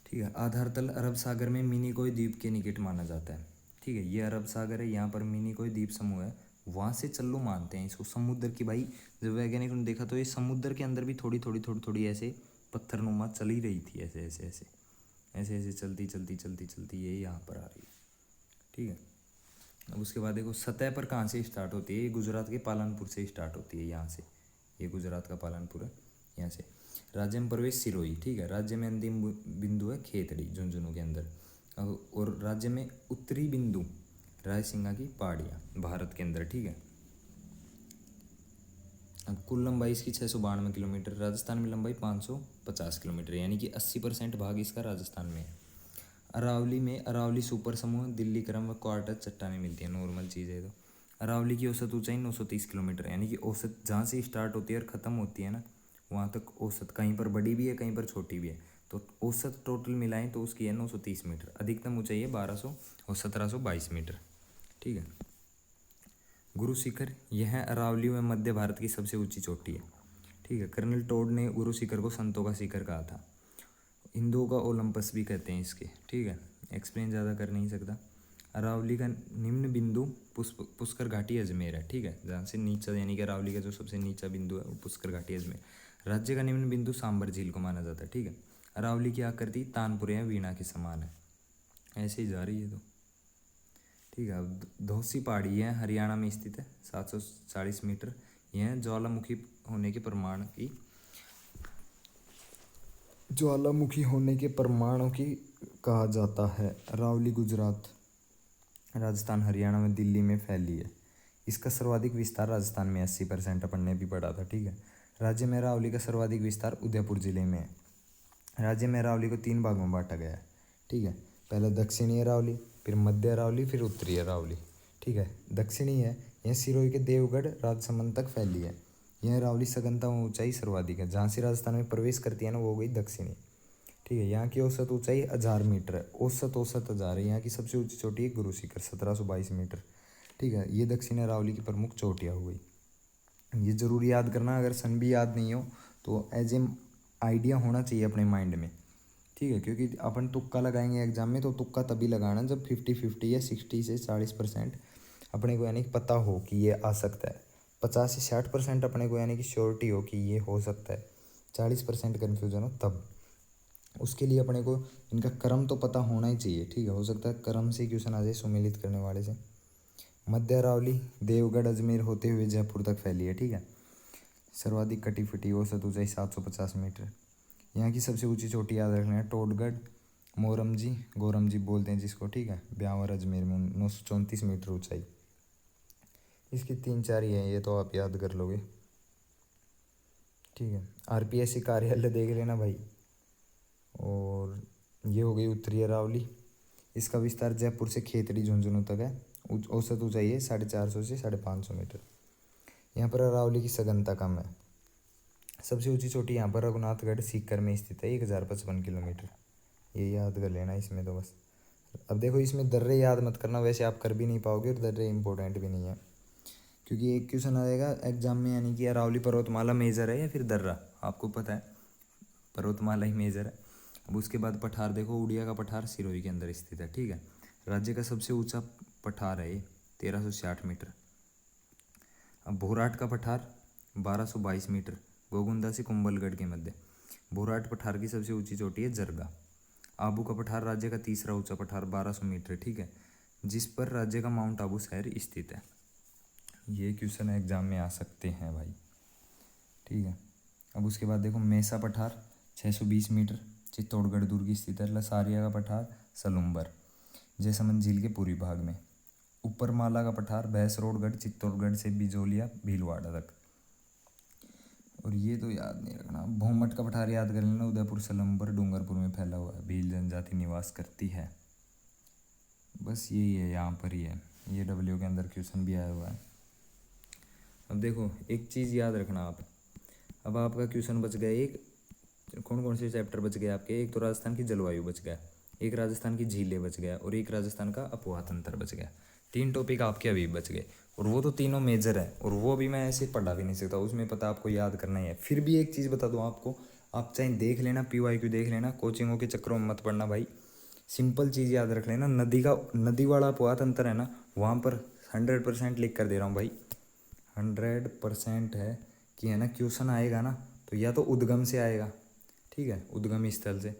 ठीक है। आधार तल अरब सागर में मिनिकोय द्वीप के निकट माना जाता है, ठीक है, ये अरब सागर है, यहाँ पर मिनिकोय द्वीप समूह है, वहाँ से चल्लो मानते हैं इसको, समुद्र की भाई, जब वैज्ञानिकों ने देखा तो ये समुद्र के अंदर भी थोड़ी थोड़ी थोड़ी थोड़ी ऐसे पत्थरनुमा चल ही रही थी, ऐसे ऐसे ऐसे ऐसे ऐसे चलती चलती चलती चलती ये यहाँ पर आ रही है, ठीक है। अब उसके बाद देखो सतह पर कहाँ से स्टार्ट होती है, ये गुजरात के पालनपुर से स्टार्ट होती है, यहाँ से, ये गुजरात का पालनपुर है, यहाँ से। राज्य में प्रवेश सिरोही, ठीक है, राज्य में अंतिम बिंदु है खेतड़ी झुंझुनू के अंदर, और राज्य में उत्तरी बिंदु रायसिंगा की पहाड़ियाँ भारत के अंदर, ठीक है। अब कुल लंबाई इसकी 692 किलोमीटर, राजस्थान में लंबाई 550 किलोमीटर, यानी कि 80% भाग इसका राजस्थान में है। अरावली में अरावली सुपर समूह, दिल्ली क्रम व क्वार्टर चट्टानें मिलती हैं, नॉर्मल चीज़ है। तो अरावली की औसत ऊंचाई 930 किलोमीटर, यानी कि औसत जहाँ से स्टार्ट होती है और ख़त्म होती है ना, वहाँ तक औसत, कहीं पर बड़ी भी है कहीं पर छोटी भी है, तो औसत टोटल मिलाएं तो उसकी है 930 मीटर। अधिकतम ऊंचाई है 1200 और 1722 मीटर, ठीक है। गुरु शिखर, यह अरावली में मध्य भारत की सबसे ऊंची चोटी है, ठीक है। कर्नल टोड ने गुरु शिखर को संतों का शिखर कहा था, हिंदुओं का ओलंपस भी कहते हैं इसके, ठीक है, एक्सप्लेन ज़्यादा कर नहीं सकता। अरावली का निम्न बिंदु पुष्कर घाटी अजमेर है, ठीक है, जहाँ से नीचा यानी कि अरावली का जो सबसे नीचा बिंदु है वो पुष्कर घाटी अजमेर। राज्य का निम्न बिंदु सांबर झील को माना जाता है, ठीक है। अरावली की आकृति तानपुर या वीणा के समान है, ऐसे ही जा रही है तो, ठीक है। अब धौसी पहाड़ी है, हरियाणा में स्थित है, 740 मीटर, यह ज्वालामुखी होने के प्रमाणों की कहा जाता है। अरावली गुजरात, राजस्थान, हरियाणा में, दिल्ली में फैली है। इसका सर्वाधिक विस्तार राजस्थान में 80% अपन ने भी पढ़ा था, ठीक है। राज्य में अरावली का सर्वाधिक विस्तार उदयपुर जिले में है। राज्य में अरावली को 3 भाग में बांटा गया है, ठीक है। पहले दक्षिणी अरावली, फिर मध्य अरावली, फिर उत्तरी अरावली, ठीक है। दक्षिणी है, यह सिरोही के देवगढ़ राजसमंद तक फैली है। यह अरावली सघनता व ऊंचाई सर्वाधिक है। जहाँ से राजस्थान में प्रवेश करती है ना, वो हो गई दक्षिणी, ठीक है। यहाँ की औसत ऊंचाई 1000 मीटर है। औसत 1000 है। यहाँ की सबसे ऊंची चोटी है गुरु शिखर 1722 मीटर, ठीक है। ये दक्षिण अरावली की प्रमुख चोटियाँ हो गई। ये जरूर याद करना, अगर सन भी याद नहीं हो तो एज ए आइडिया होना चाहिए अपने माइंड में, ठीक है। क्योंकि अपन तुक्का लगाएंगे एग्जाम में, तो तुक्का तभी लगाना जब 50-50 या 60 से 40% अपने को यानी कि पता हो कि ये आ सकता है। 50 से 60% अपने को यानी कि श्योरिटी हो कि ये हो सकता है। 40% कन्फ्यूजन हो तब। उसके लिए अपने को इनका क्रम तो पता होना ही चाहिए, ठीक है। हो सकता है क्रम से क्वेश्चन आ जाए सुमेलित करने वाले से। मध्य अरावली देवगढ़ अजमेर होते हुए जयपुर तक फैली है, ठीक है। सर्वाधिक कटी फिटी औसत ऊंचाई 750 मीटर। यहाँ की सबसे ऊंची चोटी याद रखना है टोडगढ़, मोरमजी, गोरमजी बोलते हैं जिसको, ठीक है। ब्यावर अजमेर में 934 मीटर ऊंचाई। इसकी 3-4 ही है, ये तो आप याद कर लोगे, ठीक है। आरपीएससी कार्यालय देख लेना भाई। और ये हो गई उत्तरी अरावली। इसका विस्तार जयपुर से खेतड़ी झुंझुनू तक है। औसत ऊंचाई है 450 से 550 मीटर। यहाँ पर अरावली की सघनता कम है। सबसे ऊंची चोटी यहाँ पर रघुनाथगढ़ सीकर में स्थित है, 1055 किलोमीटर। ये याद कर लेना इसमें तो बस। अब देखो इसमें दर्रे याद मत करना, वैसे आप कर भी नहीं पाओगे और दर्रे इंपॉर्टेंट भी नहीं है। क्योंकि एक क्वेश्चन आएगा एग्जाम में, यानी कि अरावली पर्वतमाला मेजर है या फिर दर्रा, आपको पता है पर्वतमाला ही मेजर है। अब उसके बाद पठार देखो, उड़िया का पठार सिरोही के अंदर स्थित है, ठीक है। राज्य का सबसे ऊंचा पठार है ये 1360 मीटर। अब भोराट का पठार 1222 मीटर, गोगुंदा से कुंभलगढ़ के मध्य। भोराट पठार की सबसे ऊंची चोटी है जरगा। आबू का पठार राज्य का तीसरा ऊंचा पठार 1200 मीटर, ठीक है, जिस पर राज्य का माउंट आबू शहर स्थित है। ये क्वेश्चन एग्जाम में आ सकते हैं भाई, ठीक है। अब उसके बाद देखो मेसा पठार 620 मीटर, चित्तौड़गढ़ दुर्ग स्थित है। लसारिया का पठार सलुम्बर, जयसमंद झील के पूर्वी भाग में। ऊपर माला का पठार भैंसरोडगढ़, चित्तौड़गढ़ से बिजोलिया भीलवाड़ा तक। और ये तो याद नहीं रखना। भोमट का पठार याद कर लेना, उदयपुर सलम्बर डूंगरपुर में फैला हुआ है। भील जनजाति निवास करती है। बस यही है, यहाँ पर ही है। ये डब्ल्यू के अंदर क्वेश्चन भी आया हुआ है। अब देखो एक चीज़ याद रखना आप। अब आपका क्वेश्चन बच गया एक, कौन कौन से चैप्टर बच गए आपके? एक तो राजस्थान की जलवायु बच गया, एक राजस्थान की झीलें बच गया, और एक राजस्थान का अपवाह तंत्र बच गया। 3 टॉपिक आपके अभी बच गए, और वो तो तीनों मेजर है, और वो भी मैं ऐसे पढ़ा भी नहीं सकता, उसमें पता आपको याद करना ही है। फिर भी एक चीज़ बता दूँ आपको, आप चाहे देख लेना, PYQ देख लेना, कोचिंगों के चक्करों में मत पड़ना भाई। सिंपल चीज़ याद रख लेना, नदी वाला अपवाह तंत्र है ना, वहाँ पर 100% लिख कर दे रहा हूँ भाई, 100% है कि है ना, क्वेश्चन आएगा ना तो या तो उद्गम से आएगा, ठीक है, उद्गम स्थल से,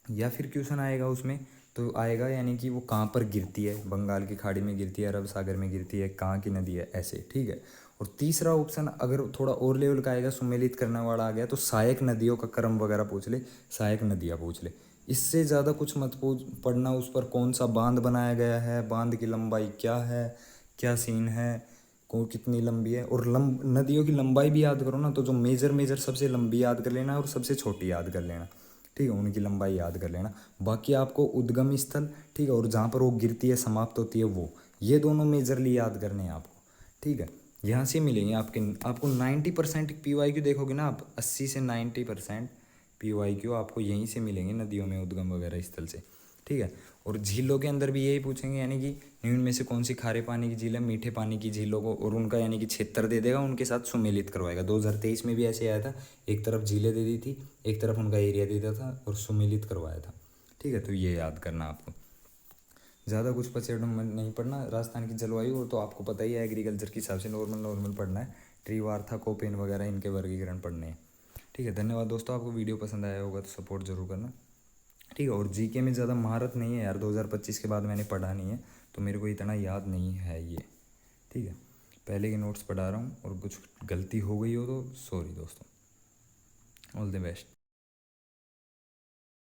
या फिर क्वेश्चन आएगा उसमें तो आएगा यानी कि वो कहाँ पर गिरती है, बंगाल की खाड़ी में गिरती है, अरब सागर में गिरती है, कहाँ की नदी है, ऐसे, ठीक है। और तीसरा ऑप्शन अगर थोड़ा और लेवल का आएगा, सुमेलित करने वाला आ गया, तो सहायक नदियों का क्रम वगैरह पूछ ले, सहायक नदियाँ पूछ ले। इससे ज़्यादा कुछ मत पूछ पढ़ना, उस पर कौन सा बांध बनाया गया है, बांध की लंबाई क्या है, क्या सीन है, को कितनी लंबी है, और नदियों की लंबाई भी याद करो ना, तो जो मेजर सबसे लंबी याद कर लेना और सबसे छोटी याद कर लेना, ठीक है, उनकी लंबाई याद कर लेना। बाकी आपको उद्गम स्थल, ठीक है, और जहाँ पर वो गिरती है समाप्त होती है वो, ये दोनों मेजरली याद करने हैं आपको, ठीक है। यहाँ से मिलेंगे आपको 90% PYQ देखोगे ना आप, 80 से 90% PYQ आपको यहीं से मिलेंगे, नदियों में उद्गम वगैरह स्थल से, ठीक है। और झीलों के अंदर भी यही पूछेंगे, यानी कि निम्न में से कौन सी खारे पानी की झील है, मीठे पानी की झीलों को, और उनका यानी कि क्षेत्र दे देगा, उनके साथ सुमेलित करवाएगा। 2023 में भी ऐसे आया था, एक तरफ झीलें दे दी थी, एक तरफ उनका एरिया दे दिया था और सुमेलित करवाया था, ठीक है। तो ये याद करना आपको, ज़्यादा कुछ पचेड़ में नहीं पढ़ना। राजस्थान की जलवायु तो आपको पता ही है, एग्रीकल्चर के हिसाब से नॉर्मल पढ़ना है। ट्री वार्था, कोपेन वगैरह इनके वर्गीकरण पढ़ने हैं, ठीक है। धन्यवाद दोस्तों, आपको वीडियो पसंद आया होगा तो सपोर्ट जरूर करना, ठीक है। और जीके में ज़्यादा महारत नहीं है यार, 2025 के बाद मैंने पढ़ा नहीं है, तो मेरे को इतना याद नहीं है ये, ठीक है। पहले के नोट्स पढ़ा रहा हूँ, और कुछ गलती हो गई हो तो सॉरी दोस्तों। All the best.